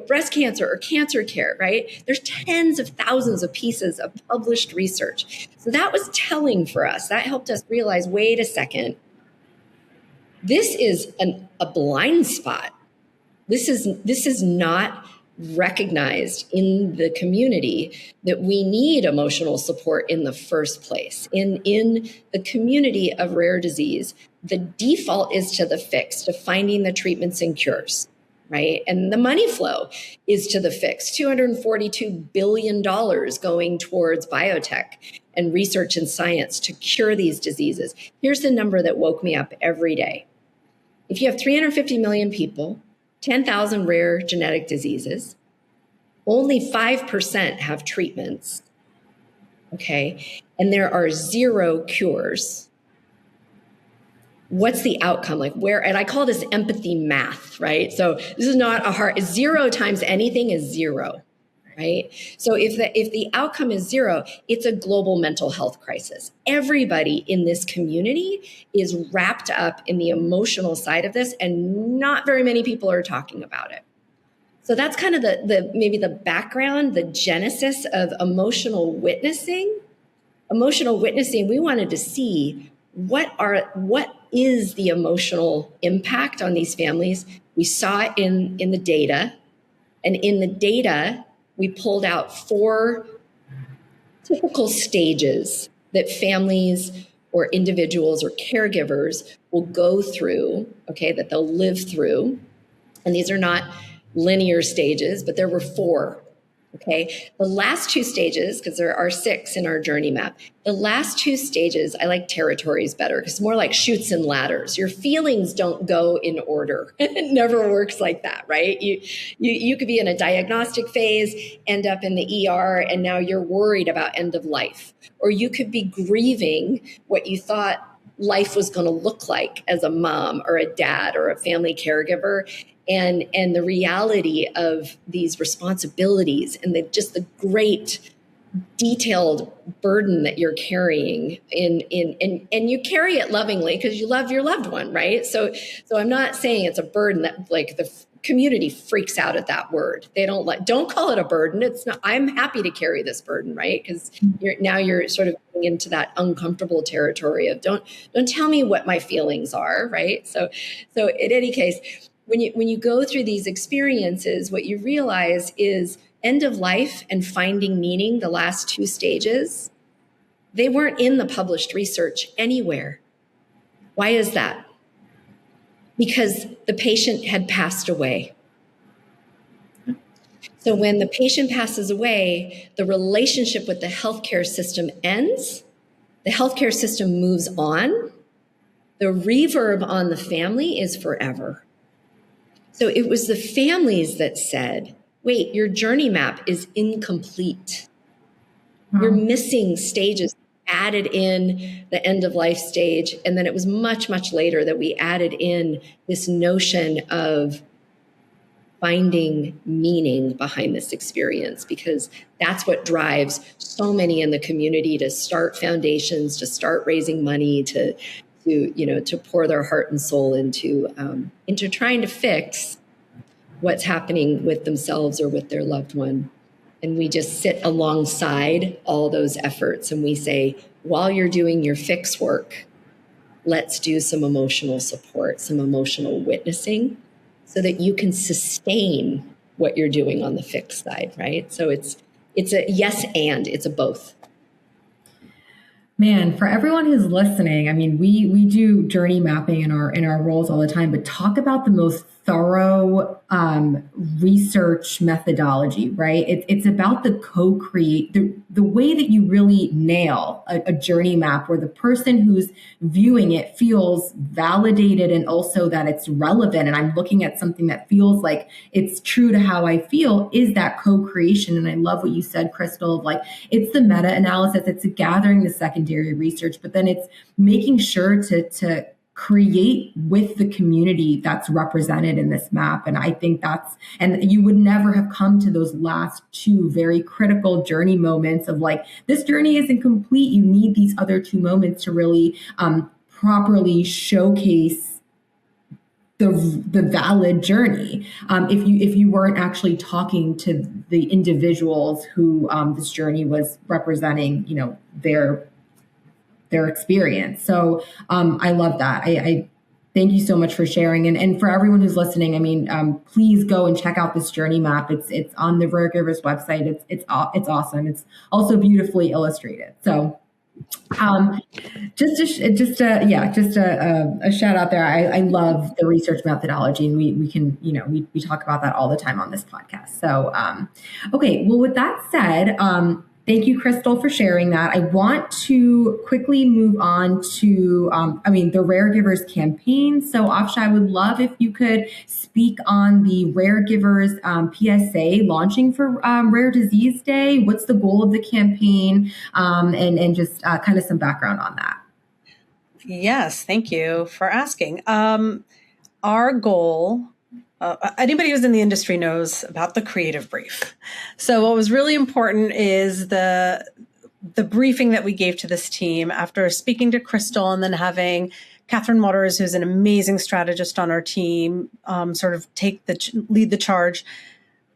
breast cancer or cancer care, right? There's tens of thousands of pieces of published research. So that was telling for us. That helped us realize, wait a second, this is a blind spot. This is not recognized in the community that we need emotional support in the first place. In the community of rare disease, the default is to the fix, to finding the treatments and cures, right? And the money flow is to the fix. $242 billion going towards biotech and research and science to cure these diseases. Here's the number that woke me up every day. If you have 350 million people, 10,000 rare genetic diseases, only 5% have treatments, okay? And there are 0 cures. What's the outcome? And I call this empathy math, right? So this is not 0 times anything is 0, right? So if the outcome is 0, it's a global mental health crisis. Everybody in this community is wrapped up in the emotional side of this, and not very many people are talking about it. So that's kind of maybe the background, the genesis of emotional witnessing. Emotional witnessing, we wanted to see what is the emotional impact on these families. We saw it in the data, and in the data, we pulled out 4 typical stages that families or individuals or caregivers will go through, okay, that they'll live through. And these are not linear stages, but there were 4, okay? The last 2 stages, because there are 6 in our journey map, the last 2 stages, I like territories better because it's more like chutes and ladders. Your feelings don't go in order. It never works like that, right? You could be in a diagnostic phase, end up in the ER, and now you're worried about end of life. Or you could be grieving what you thought life was going to look like as a mom or a dad or a family caregiver, and the reality of these responsibilities and the great detailed burden that you're carrying and you carry it lovingly because you love your loved one, right? So I'm not saying it's a burden that like the community freaks out at that word. They don't call it a burden. It's not. I'm happy to carry this burden, right? Because you're sort of getting into that uncomfortable territory of don't tell me what my feelings are, right? So in any case, when you go through these experiences, what you realize is end of life and finding meaning, the last 2 stages, they weren't in the published research anywhere. Why is that? Because the patient had passed away. So when the patient passes away, the relationship with the healthcare system ends. The healthcare system moves on. The reverb on the family is forever. So it was the families that said, wait, your journey map is incomplete. You're missing stages. Added in the end of life stage. And then it was much, much later that we added in this notion of finding meaning behind this experience, because that's what drives so many in the community to start foundations, to start raising money, to pour their heart and soul into trying to fix what's happening with themselves or with their loved one. And we just sit alongside all those efforts and we say, while you're doing your fix work, let's do some emotional support, some emotional witnessing so that you can sustain what you're doing on the fix side, right? So it's a yes and, it's a both. Man, for everyone who's listening, I mean, we do journey mapping in our roles all the time, but talk about the most thorough research methodology, right? It's about the co-create, the way that you really nail a journey map where the person who's viewing it feels validated and also that it's relevant. And I'm looking at something that feels like it's true to how I feel is that co-creation. And I love what you said, Crystal, of like, it's the meta-analysis, it's gathering the secondary research, but then it's making sure to create with the community that's represented in this map. And I think and you would never have come to those last two very critical journey moments of like, this journey isn't complete. You need these other two moments to really properly showcase the valid journey. If you weren't actually talking to the individuals who this journey was representing, their experience. So I love that. I thank you so much for sharing. And for everyone who's listening, I mean, please go and check out this journey map. It's on the Raregivers website. It's awesome. It's also beautifully illustrated. So just a shout out there. I love the research methodology, and we can, we talk about that all the time on this podcast. So, okay. Well, with that said, thank you, Crystal, for sharing that. I want to quickly move on to, the Raregivers campaign. So, Afshan, I would love if you could speak on the Raregivers PSA launching for Rare Disease Day. What's the goal of the campaign? And just kind of some background on that. Yes, thank you for asking. Our goal, anybody who's in the industry knows about the creative brief. So what was really important is the briefing that we gave to this team after speaking to Crystal and then having Catherine Waters, who's an amazing strategist on our team, sort of lead the charge.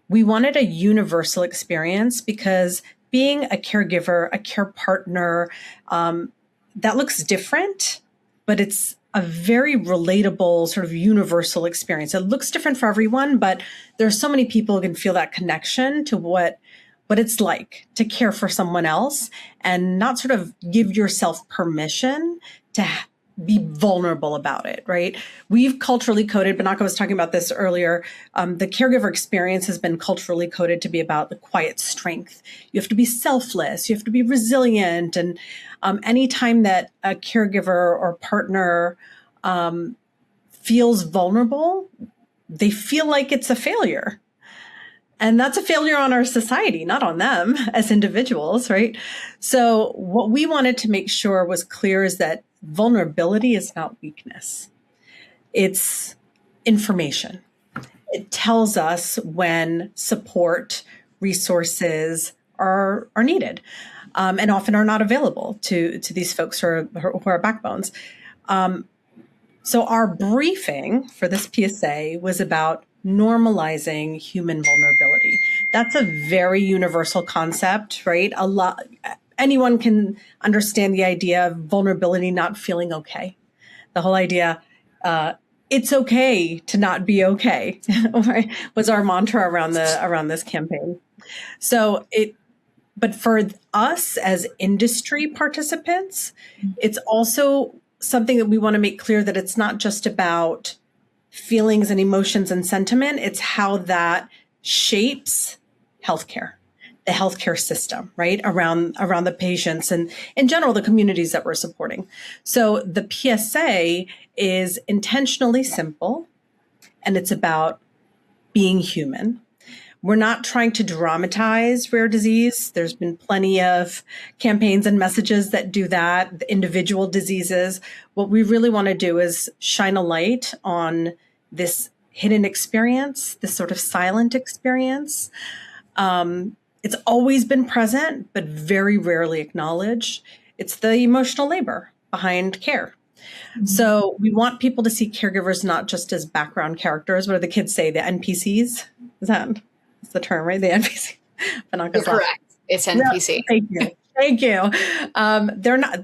We wanted a universal experience because being a caregiver, a care partner, that looks different, but it's a very relatable sort of universal experience. It looks different for everyone, but there's so many people who can feel that connection to what it's like to care for someone else and not sort of give yourself permission to be vulnerable about it, right? We've culturally coded, Binaka was talking about this earlier, the caregiver experience has been culturally coded to be about the quiet strength. You have to be selfless, you have to be resilient. And anytime that a caregiver or partner feels vulnerable, they feel like it's a failure. And that's a failure on our society, not on them as individuals, right? So what we wanted to make sure was clear is that vulnerability is not weakness. It's information. It tells us when support resources are needed and often are not available to these folks who are backbones. So our briefing for this PSA was about normalizing human vulnerability. That's a very universal concept, right? Anyone can understand the idea of vulnerability not feeling okay. The whole idea, it's okay to not be okay, was our mantra around this campaign. But for us as industry participants, it's also something that we want to make clear that it's not just about feelings and emotions and sentiment. It's how that shapes healthcare, the healthcare system, right? Around the patients and in general, the communities that we're supporting. So the PSA is intentionally simple and it's about being human. We're not trying to dramatize rare disease. There's been plenty of campaigns and messages that do that, the individual diseases. What we really want to do is shine a light on this hidden experience, this sort of silent experience. It's always been present, but very rarely acknowledged. It's the emotional labor behind care. Mm-hmm. So we want people to see caregivers not just as background characters. What do the kids say? The NPCs? That's the term, right? The NPC. You're correct. It's NPC. No, thank you.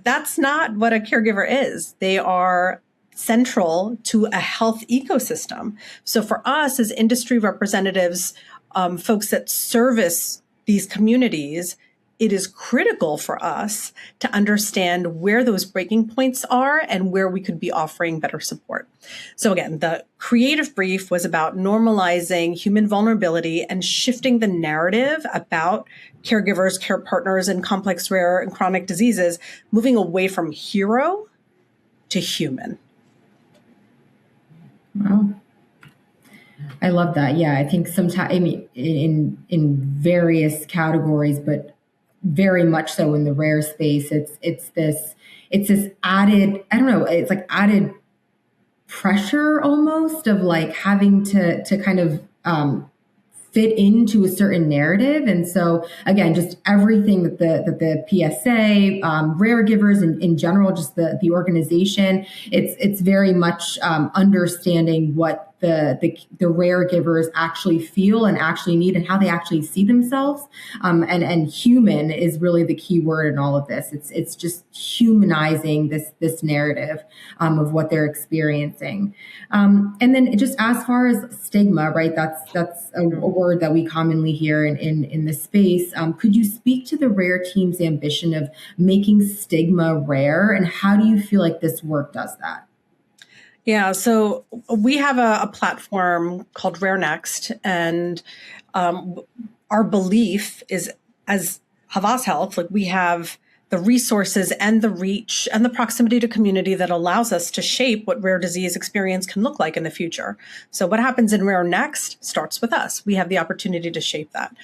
That's not what a caregiver is. They are central to a health ecosystem. So for us as industry representatives, folks that service these communities, it is critical for us to understand where those breaking points are and where we could be offering better support. So again, the creative brief was about normalizing human vulnerability and shifting the narrative about caregivers, care partners, and complex, rare, and chronic diseases, moving away from hero to human. Wow. I love that. Yeah, I think sometimes, I mean, in various categories, but very much so in the rare space, it's this added, I don't know, it's like added pressure almost of like having to kind of fit into a certain narrative. And so again, just everything that the PSA, Raregivers in general, just the organization, it's very much understanding what the Raregivers actually feel and actually need and how they actually see themselves. And human is really the key word in all of this. It's just humanizing this narrative of what they're experiencing. And then just as far as stigma, right? That's a word that we commonly hear in this space. Could you speak to the Rare team's ambition of making stigma rare, and how do you feel like this work does that? Yeah, so we have a platform called Rare Next, and our belief is, as Havas Health, like we have the resources and the reach and the proximity to community that allows us to shape what rare disease experience can look like in the future. So what happens in Rare Next starts with us. We have the opportunity to shape that.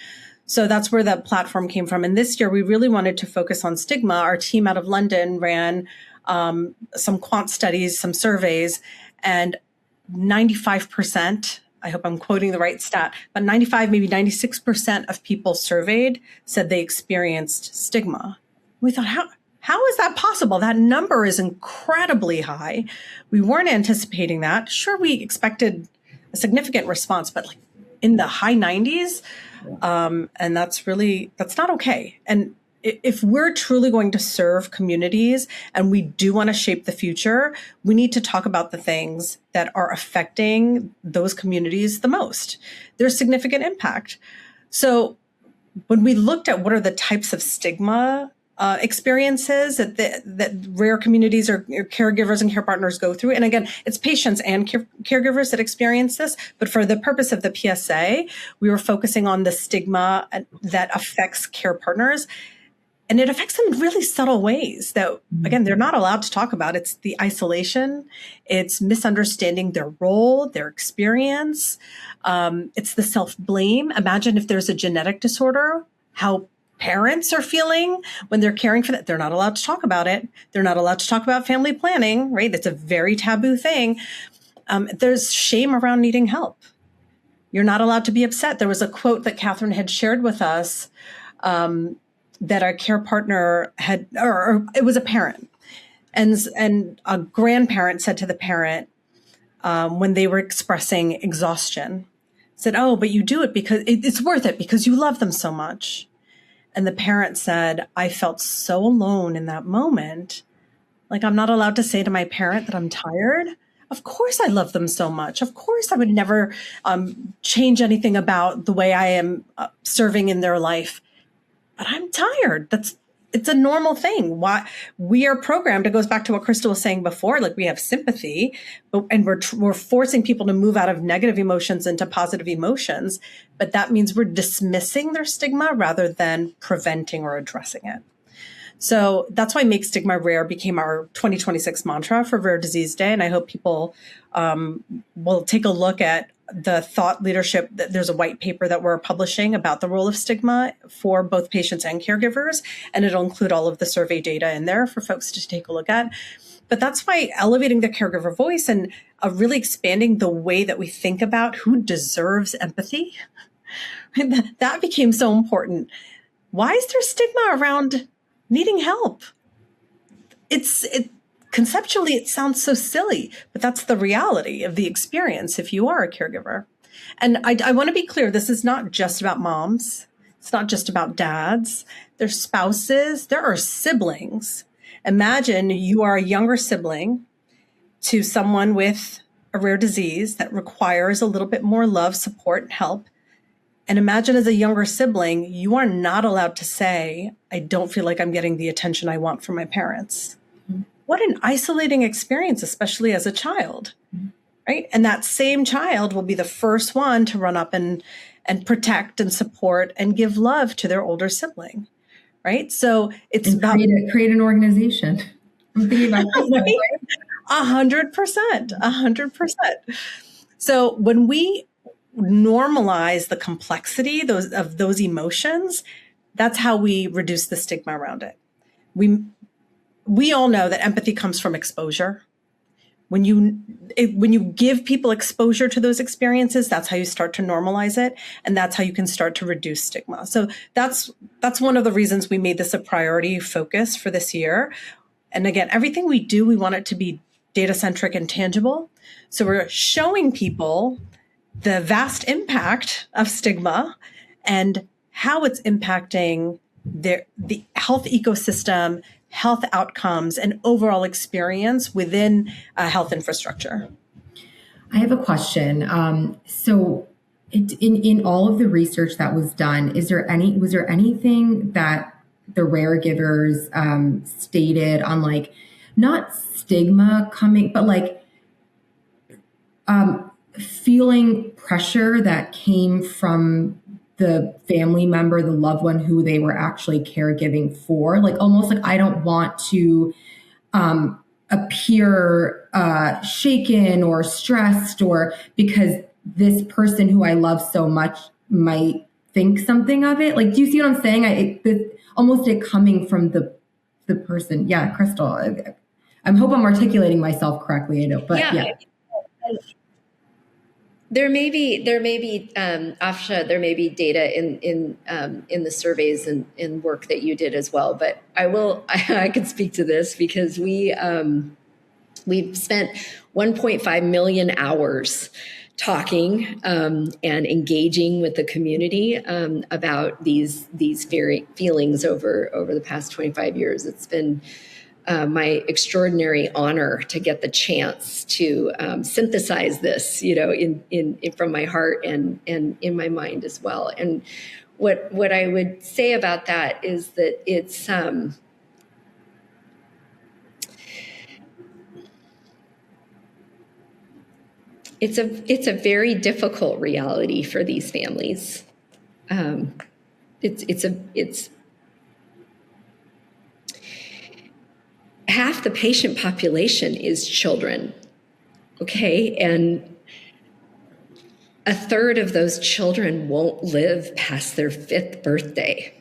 So that's where that platform came from. And this year, we really wanted to focus on stigma. Our team out of London ran some quant studies, some surveys, and 95%, I hope I'm quoting the right stat, but 95, maybe 96% of people surveyed said they experienced stigma. We thought, how is that possible? That number is incredibly high. We weren't anticipating that. Sure, we expected a significant response, but like in the high 90s, and that's not okay. And if we're truly going to serve communities and we do want to shape the future, we need to talk about the things that are affecting those communities the most. There's significant impact. So when we looked at what are the types of stigma experiences that rare communities or caregivers and care partners go through. And again, it's patients and caregivers that experience this. But for the purpose of the PSA, we were focusing on the stigma that affects care partners. And it affects them in really subtle ways that, again, they're not allowed to talk about. It's the isolation. It's misunderstanding their role, their experience. It's the self-blame. Imagine if there's a genetic disorder, how parents are feeling when they're caring for that. They're not allowed to talk about it. They're not allowed to talk about family planning, right? That's a very taboo thing. There's shame around needing help. You're not allowed to be upset. There was a quote that Catherine had shared with us that our care partner had, or it was a parent, and a grandparent said to the parent when they were expressing exhaustion, said, "Oh, but you do it because it's worth it because you love them so much." And the parent said, "I felt so alone in that moment. Like I'm not allowed to say to my parent that I'm tired. Of course I love them so much. Of course I would never change anything about the way I am serving in their life. But I'm tired. It's a normal thing. Why we are programmed. It goes back to what Crystal was saying before. Like we have sympathy, and we're forcing people to move out of negative emotions into positive emotions. But that means we're dismissing their stigma rather than preventing or addressing it. So that's why Make Stigma Rare became our 2026 mantra for Rare Disease Day. And I hope people will take a look at the thought leadership. There's a white paper that we're publishing about the role of stigma for both patients and caregivers, and it'll include all of the survey data in there for folks to take a look at. But that's why elevating the caregiver voice and really expanding the way that we think about who deserves empathy, that became so important. Why is there stigma around needing help? Conceptually, it sounds so silly, but that's the reality of the experience if you are a caregiver. And I want to be clear, this is not just about moms. It's not just about dads. There's spouses. There are siblings. Imagine you are a younger sibling to someone with a rare disease that requires a little bit more love, support, and help. And imagine as a younger sibling, you are not allowed to say, I don't feel like I'm getting the attention I want from my parents. Mm-hmm. What an isolating experience, especially as a child, right? And that same child will be the first one to run up and protect and support and give love to their older sibling, right? So it's about create an organization. I'm thinking about this, right? 100%. So when we normalize the complexity of those emotions, that's how we reduce the stigma around it. We all know that empathy comes from exposure. When you give people exposure to those experiences, that's how you start to normalize it, and that's how you can start to reduce stigma. So that's one of the reasons we made this a priority focus for this year. And again, everything we do, we want it to be data-centric and tangible. So we're showing people the vast impact of stigma and how it's impacting the health ecosystem, health outcomes, and overall experience within health infrastructure. I have a question. So in all of the research that was done, was there anything that the Raregivers stated on, like, not stigma coming, but like feeling pressure that came from the family member, the loved one who they were actually caregiving for? Like, almost like, I don't want to appear shaken or stressed, or because this person who I love so much might think something of it. Like, do you see what I'm saying? Almost it coming from the person. Yeah, Crystal. I hope I'm articulating myself correctly. I know, but yeah. There may be Afsha, there may be data in the surveys and in work that you did as well. But I can speak to this because we've spent 1.5 million hours talking and engaging with the community about these feelings over the past 25 years. It's been my extraordinary honor to get the chance to synthesize this, in from my heart and in my mind as well. And what I would say about that is that it's a very difficult reality for these families. It's half the patient population is children, okay? And a third of those children won't live past their 5th birthday.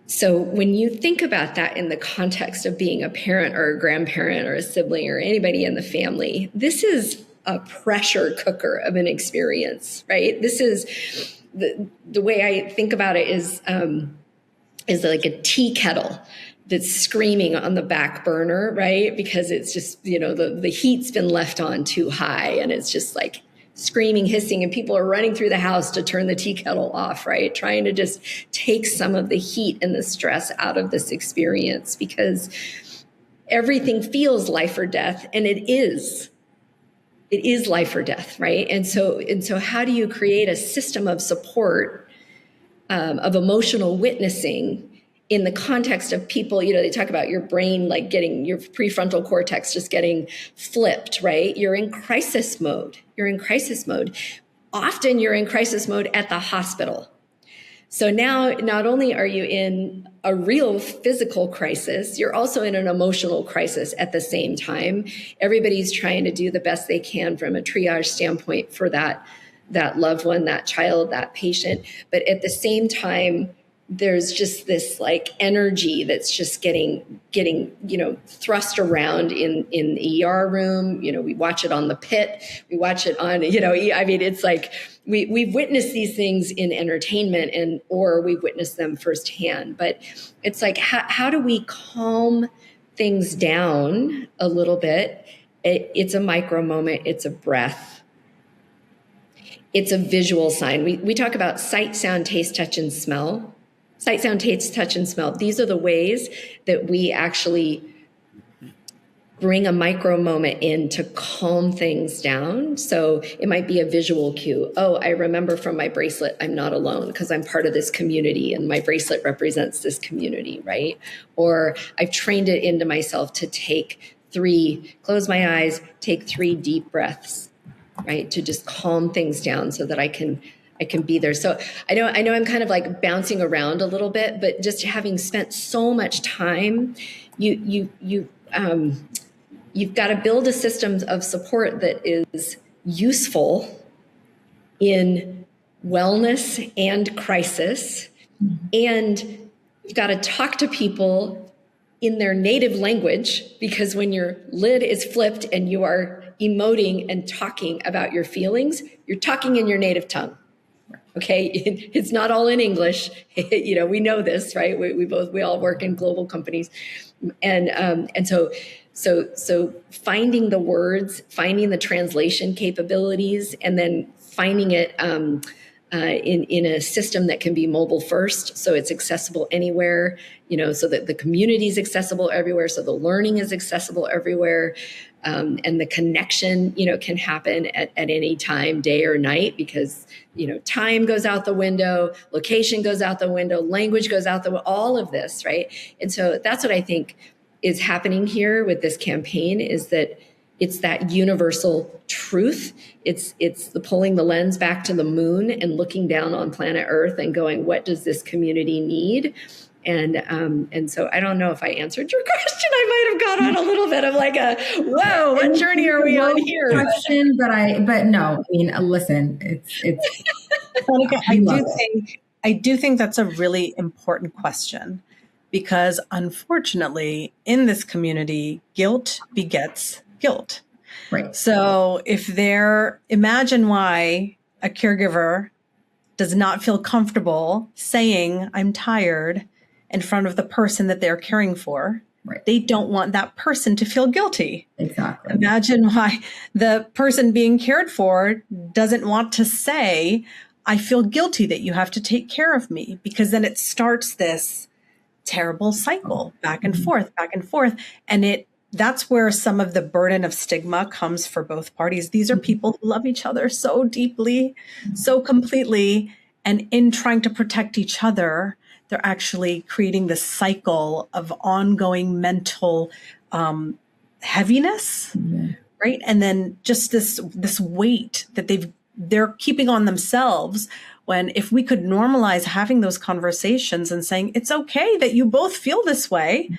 So when you think about that in the context of being a parent or a grandparent or a sibling or anybody in the family, this is a pressure cooker of an experience, right? This is the way I think about it is like a tea kettle that's screaming on the back burner, right? Because it's just, the heat's been left on too high, and it's just like screaming, hissing, and people are running through the house to turn the tea kettle off, right? Trying to just take some of the heat and the stress out of this experience, because everything feels life or death, and it is life or death, right? And so how do you create a system of support, of emotional witnessing in the context of people? They talk about your brain, like getting your prefrontal cortex just getting flipped, right? You're in crisis mode. Often you're in crisis mode at the hospital. So now not only are you in a real physical crisis, you're also in an emotional crisis at the same time. Everybody's trying to do the best they can from a triage standpoint for that loved one, that child, that patient. But at the same time, there's just this like energy that's just getting thrust around in the ER room. We watch it on The Pit. We watch it on, it's like we've witnessed these things in entertainment or we've witnessed them firsthand. But it's like, how do we calm things down a little bit? It's a micro moment. It's a breath. It's a visual sign. We talk about sight, sound, taste, touch, and smell. Sight, sound, taste, touch, and smell. These are the ways that we actually bring a micro moment in to calm things down. So it might be a visual cue. Oh, I remember from my bracelet, I'm not alone because I'm part of this community and my bracelet represents this community, right? Or I've trained it into myself to close my eyes, take 3 deep breaths, right? To just calm things down so that I can be there. So I know I'm kind of like bouncing around a little bit, but just having spent so much time, you've got to build a system of support that is useful in wellness and crisis. And you've got to talk to people in their native language, because when your lid is flipped and you are emoting and talking about your feelings, you're talking in your native tongue. Okay, it's not all in English. We know this, right? We all work in global companies, and so finding the words, finding the translation capabilities, and then finding it in a system that can be mobile first, so it's accessible anywhere. So that the community is accessible everywhere, so the learning is accessible everywhere. And the connection, can happen at any time, day or night, because, time goes out the window, location goes out the window, language goes out the window, all of this, right? And so that's what I think is happening here with this campaign, is that it's that universal truth. It's the pulling the lens back to the moon and looking down on planet Earth and going, what does this community need? And so I don't know if I answered your question. I might have gone on a little bit of like whoa, what journey are we on here? Question, but no, listen, it's. Sonika, I do think that's a really important question, because unfortunately in this community, guilt begets guilt. Right. So imagine why a caregiver does not feel comfortable saying I'm tired in front of the person that they're caring for. Right. They don't want that person to feel guilty. Exactly. Imagine why the person being cared for doesn't want to say, I feel guilty that you have to take care of me, because then it starts this terrible cycle back and forth. And that's where some of the burden of stigma comes for both parties. These are people who love each other so deeply, so completely. And in trying to protect each other, they're actually creating this cycle of ongoing mental heaviness, right? And then just this weight that they're keeping on themselves. When if we could normalize having those conversations and saying, it's okay that you both feel this way,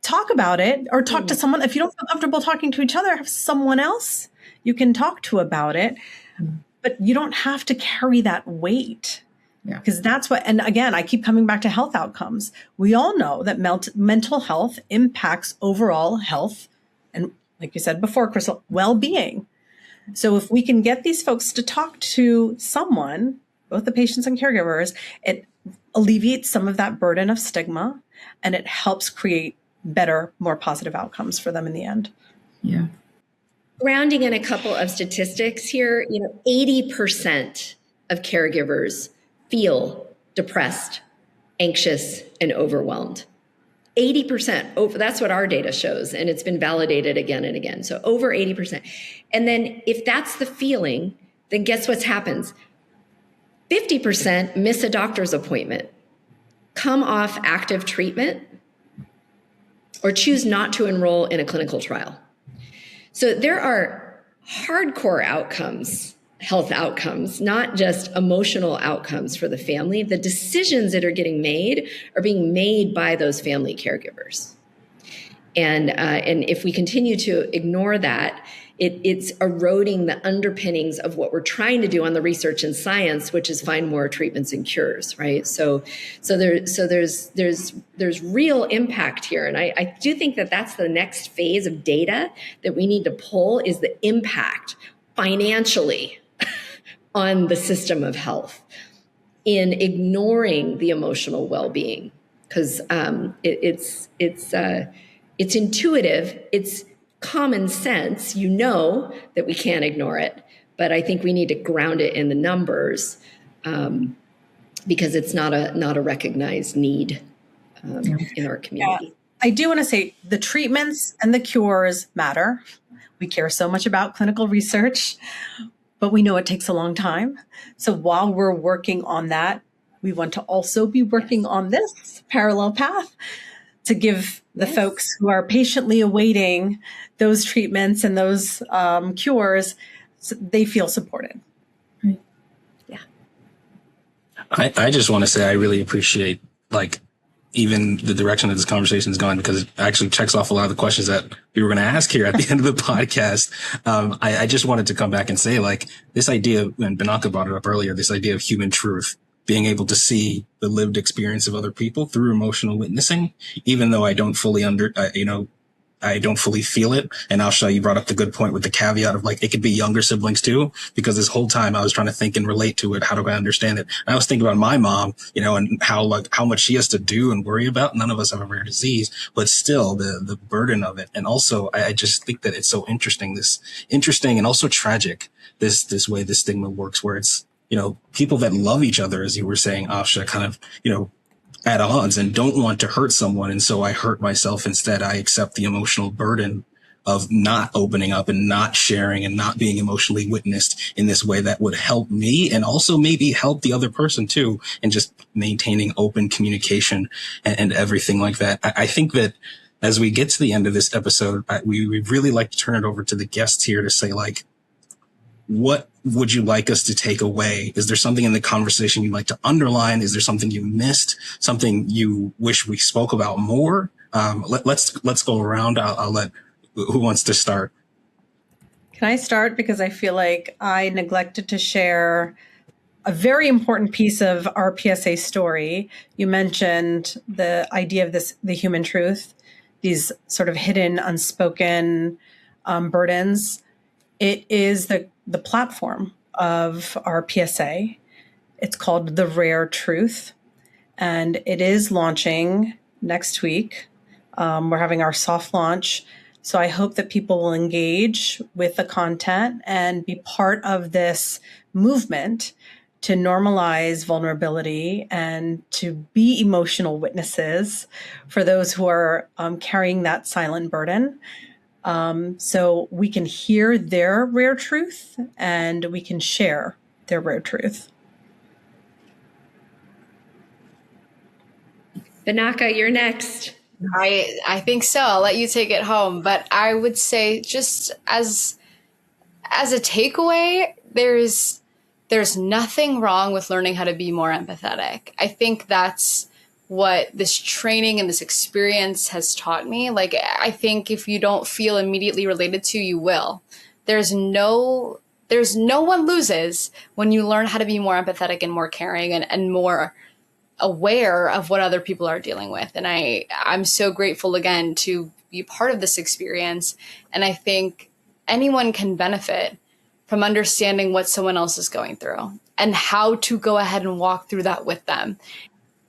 talk about it, or talk to someone. If you don't feel comfortable talking to each other, have someone else you can talk to about it. But you don't have to carry that weight. Yeah. Because that's what, and again, I keep coming back to health outcomes. We all know that mental health impacts overall health. And like you said before, Crystal, well-being. So if we can get these folks to talk to someone, both the patients and caregivers, it alleviates some of that burden of stigma, and it helps create better, more positive outcomes for them in the end. Yeah. Grounding in a couple of statistics here, 80% of caregivers feel depressed, anxious, and overwhelmed. 80%, that's what our data shows, and it's been validated again and again. So over 80%. And then if that's the feeling, then guess what happens? 50% miss a doctor's appointment, come off active treatment, or choose not to enroll in a clinical trial. So there are hardcore outcomes, health outcomes, not just emotional outcomes for the family. The decisions that are getting made are being made by those family caregivers. And if we continue to ignore that, it's eroding the underpinnings of what we're trying to do on the research and science, which is find more treatments and cures, right? So there's real impact here, and I do think that that's the next phase of data that we need to pull, is the impact financially on the system of health in ignoring the emotional well-being, because it's intuitive, it's common sense, that we can't ignore it, but I think we need to ground it in the numbers, because it's not a recognized need in our community. I do want to say the treatments and the cures matter. We care so much about clinical research, but we know it takes a long time. So while we're working on that, we want to also be working on this parallel path to give the folks who are patiently awaiting those treatments and those cures, so they feel supported. Yeah. I just want to say I really appreciate like even the direction that this conversation has gone, because it actually checks off a lot of the questions that we were going to ask here at the end of the podcast. I just wanted to come back and say, like, this idea, and Binaka brought it up earlier, this idea of human truth, being able to see the lived experience of other people through emotional witnessing, even though I don't fully I don't fully feel it. And Afshan, you brought up the good point with the caveat of like, it could be younger siblings too, because this whole time I was trying to think and relate to it. How do I understand it? And I was thinking about my mom, and how much she has to do and worry about. None of us have a rare disease, but still the burden of it. And also I just think that it's so interesting and also tragic, this way the stigma works, where it's, people that love each other, as you were saying, Afshan, kind of, at odds and don't want to hurt someone. And so I hurt myself instead. I accept the emotional burden of not opening up and not sharing and not being emotionally witnessed in this way that would help me and also maybe help the other person too, and just maintaining open communication and everything like that. I think that as we get to the end of this episode, we'd really like to turn it over to the guests here to say, like, what would you like us to take away? Is there something in the conversation you'd like to underline? Is there something you missed? Something you wish we spoke about more? Let's go around. I'll let, who wants to start? Can I start? Because I feel like I neglected to share a very important piece of our PSA story. You mentioned the idea of the human truth, these sort of hidden, unspoken burdens. It is the platform of our PSA. It's called The Rare Truth, and it is launching next week. We're having our soft launch. So I hope that people will engage with the content and be part of this movement to normalize vulnerability and to be emotional witnesses for those who are carrying that silent burden. So we can hear their rare truth and we can share their rare truth. Binaka, you're next. I think so. I'll let you take it home. But I would say, just as a takeaway, there's nothing wrong with learning how to be more empathetic. I think that's what this training and this experience has taught me. Like, I think if you don't feel immediately related to, you will. There's no one loses when you learn how to be more empathetic and more caring and more aware of what other people are dealing with. And I'm so grateful again to be part of this experience. And I think anyone can benefit from understanding what someone else is going through and how to go ahead and walk through that with them.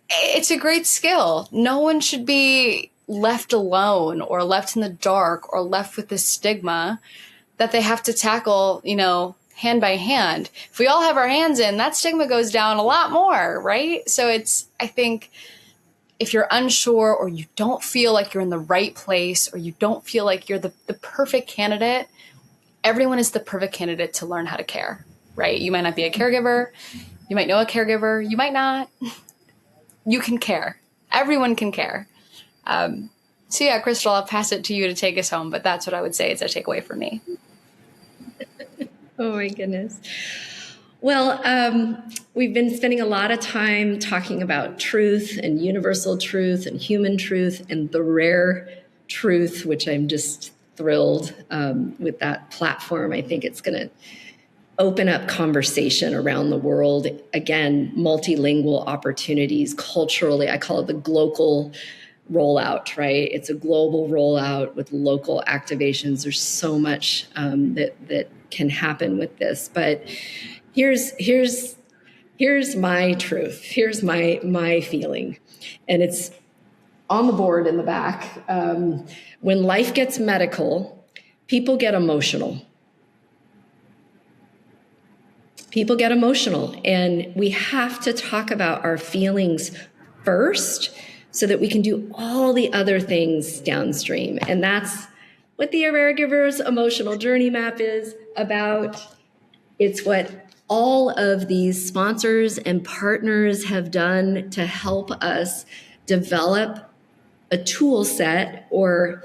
It's a great skill. No one should be left alone or left in the dark or left with this stigma that they have to tackle, hand by hand. If we all have our hands in, that stigma goes down a lot more, right? So I think if you're unsure or you don't feel like you're in the right place or you don't feel like you're the perfect candidate, everyone is the perfect candidate to learn how to care, right? You might not be a caregiver. You might know a caregiver. You might not. You can care. Everyone can care. So yeah, Crystal, I'll pass it to you to take us home, but that's what I would say is a takeaway for me. Oh my goodness. Well, we've been spending a lot of time talking about truth and universal truth and human truth and the rare truth, which I'm just thrilled with that platform. I think it's going to open up conversation around the world. Again, multilingual opportunities culturally. I call it the global rollout, right? It's a global rollout with local activations. There's so much that can happen with this. But here's my truth. Here's my feeling. And it's on the board in the back. When life gets medical, people get emotional. People get emotional, and we have to talk about our feelings first so that we can do all the other things downstream. And that's what the Raregivers emotional journey map is about. It's what all of these sponsors and partners have done to help us develop a tool set or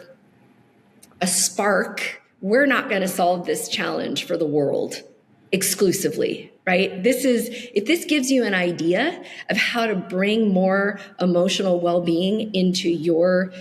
a spark. We're not going to solve this challenge for the world exclusively, right? If this gives you an idea of how to bring more emotional well-being into your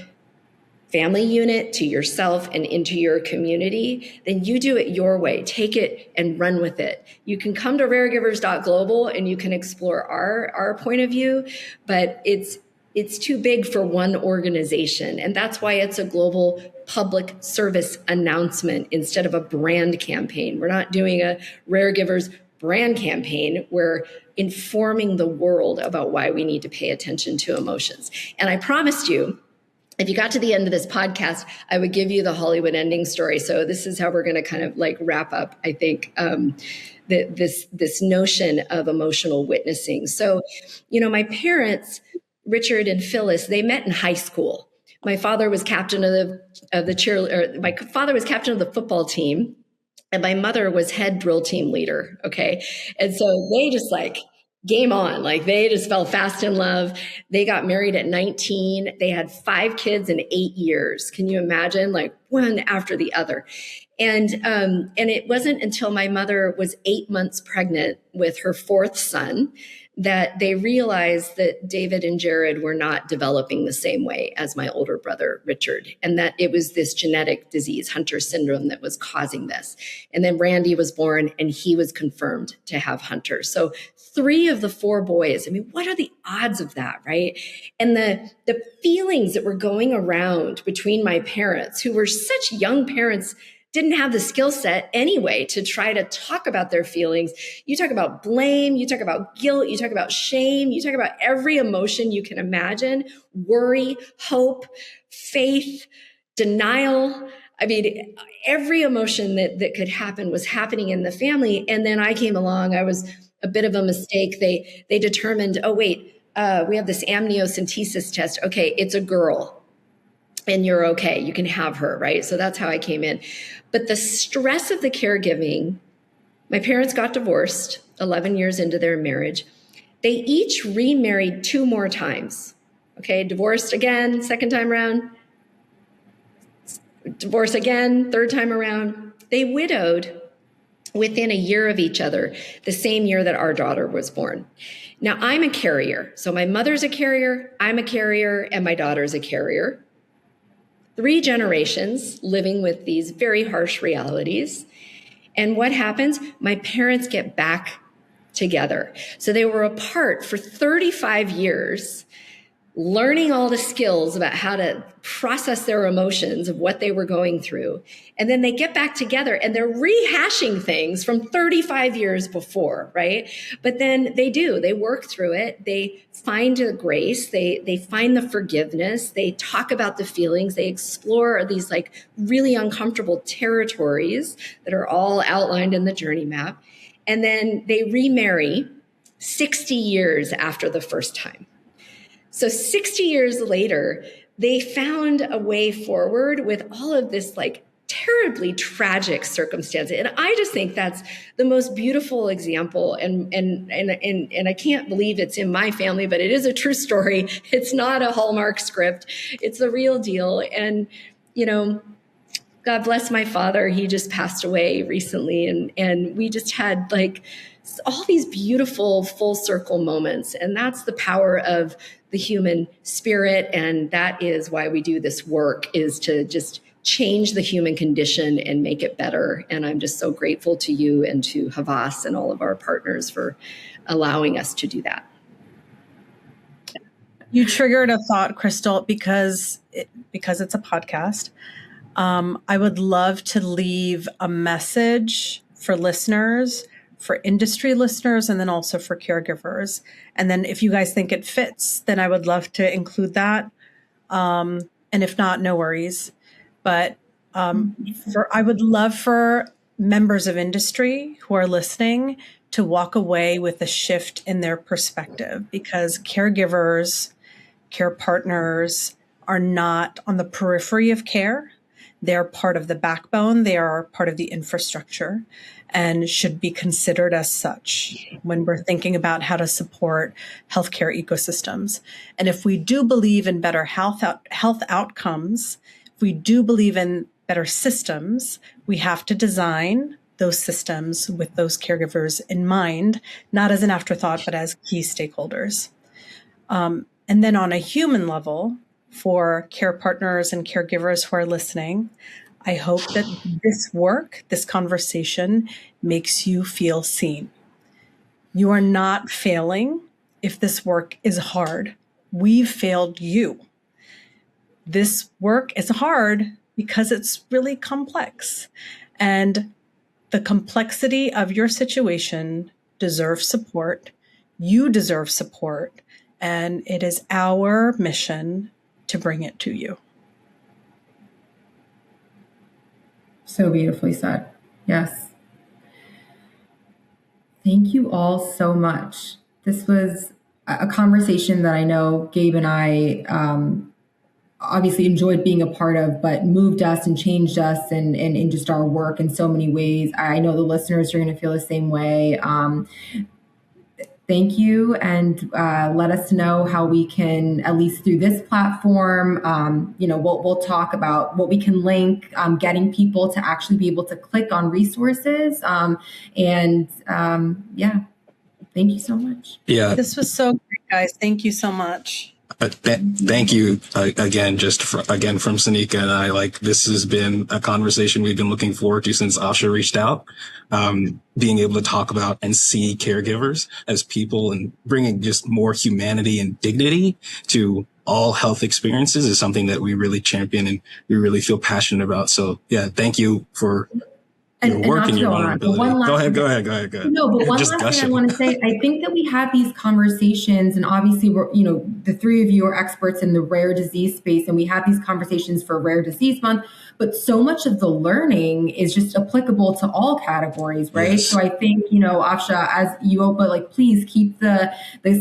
family unit, to yourself, and into your community, then you do it your way. Take it and run with it. You can come to raregivers.global and you can explore our point of view, but it's too big for one organization. And that's why it's a global public service announcement instead of a brand campaign. We're not doing a Raregivers brand campaign. We're informing the world about why we need to pay attention to emotions. And I promised you, if you got to the end of this podcast, I would give you the Hollywood ending story. So this is how we're going to kind of like wrap up, I think, this notion of emotional witnessing. So, my parents, Richard and Phyllis, they met in high school. My father was captain of my father was captain of the football team, and my mother was head drill team leader. Okay. And so they just like game on, like they just fell fast in love. They got married at 19. They had 5 kids in 8 years. Can you imagine? Like one after the other. And it wasn't until my mother was 8 months pregnant with her 4th son that they realized that David and Jared were not developing the same way as my older brother, Richard, and that it was this genetic disease, Hunter syndrome, that was causing this. And then Randy was born and he was confirmed to have Hunter. So 3 of the 4 boys, I mean, what are the odds of that, right? And the feelings that were going around between my parents, who were such young parents, didn't have the skill set anyway to try to talk about their feelings. You talk about blame, you talk about guilt, you talk about shame, you talk about every emotion you can imagine, worry, hope, faith, denial. I mean, every emotion that could happen was happening in the family. And then I came along, I was a bit of a mistake. They determined, oh, wait, we have this amniocentesis test. Okay, it's a girl. And you're okay. You can have her, right? So that's how I came in. But the stress of the caregiving, my parents got divorced 11 years into their marriage. They each remarried 2 more times. Okay, divorced again, 2nd time around. Divorce again, 3rd time around. They widowed within a year of each other, the same year that our daughter was born. Now, I'm a carrier. So my mother's a carrier, I'm a carrier, and my daughter's a carrier. 3 generations living with these very harsh realities. And what happens? My parents get back together. So they were apart for 35 years, learning all the skills about how to process their emotions of what they were going through. And then they get back together and they're rehashing things from 35 years before, right? But then they work through it. They find the grace. They find the forgiveness. They talk about the feelings. They explore these like really uncomfortable territories that are all outlined in the journey map. And then they remarry 60 years after the first time. So 60 years later, they found a way forward with all of this like terribly tragic circumstance. And I just think that's the most beautiful example. And I can't believe it's in my family, but it is a true story. It's not a Hallmark script. It's the real deal. And, God bless my father. He just passed away recently. And we just had like all these beautiful full circle moments. And that's the power of the human spirit. And that is why we do this work, is to just change the human condition and make it better. And I'm just so grateful to you and to Havas and all of our partners for allowing us to do that. You triggered a thought, Crystal, because it's a podcast. I would love to leave a message for listeners, for industry listeners, and then also for caregivers. And then if you guys think it fits, then I would love to include that. And if not, no worries. But I would love for members of industry who are listening to walk away with a shift in their perspective, because caregivers care partners are not on the periphery of care. They're part of the backbone. They are part of the infrastructure and should be considered as such when we're thinking about how to support healthcare ecosystems. And if we do believe in better health outcomes, if we do believe in better systems, we have to design those systems with those caregivers in mind, not as an afterthought, but as key stakeholders. And then on a human level, for care partners and caregivers who are listening, I hope that this work, this conversation, makes you feel seen. You are not failing if this work is hard. We've failed you. This work is hard because it's really complex. And the complexity of your situation deserves support. You deserve support. And it is our mission to bring it to you. So beautifully said. Yes. Thank you all so much. This was a conversation that I know Gabe and I obviously enjoyed being a part of, but moved us and changed us and in just our work in so many ways. I know the listeners are going to feel the same way. Thank you, and let us know how we can, at least through this platform, we'll talk about what we can link, getting people to actually be able to click on resources. Thank you so much. Yeah. This was so great, guys. Thank you so much. Thank you again, from Sonika and I. Like, this has been a conversation we've been looking forward to since Afshan reached out. Being able to talk about and see caregivers as people and bringing just more humanity and dignity to all health experiences is something that we really champion and we really feel passionate about. So yeah, thank you for your work and your vulnerability. Go ahead. No, but one last thing I want to say, I think that we have these conversations, and obviously we're, the three of you are experts in the rare disease space, and we have these conversations for Rare Disease Month, but so much of the learning is just applicable to all categories, right? Yes. So I think, Afshan, as you open, please keep the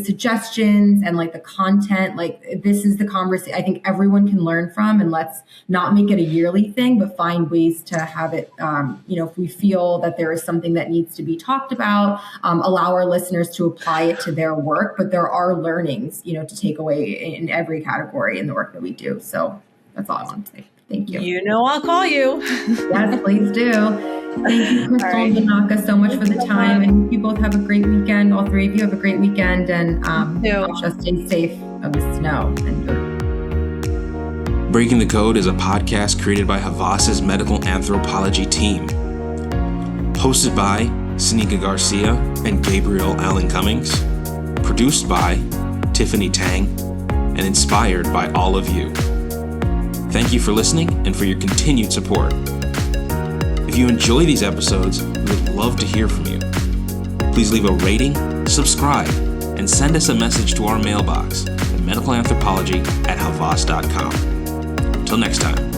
suggestions and the content, this is the conversation I think everyone can learn from, and let's not make it a yearly thing, but find ways to have it, if we feel that there is something that needs to be talked about, allow our listeners to apply it to their work. But there are learnings, to take away in every category in the work that we do. So that's all I want to say. Thank you. I'll call you. Yes, please do. Thank you, Cristol and Binaka, so much for the time. And you both have a great weekend. All three of you have a great weekend. And just stay safe of the snow and dirt. Breaking the Code is a podcast created by Havas's medical anthropology team. Hosted by Sonika Garcia and Gabriel Allen Cummings. Produced by Tiffany Tang. And inspired by all of you. Thank you for listening and for your continued support. If you enjoy these episodes, we would love to hear from you. Please leave a rating, subscribe, and send us a message to our mailbox at medicalanthropology@havas.com. Until next time.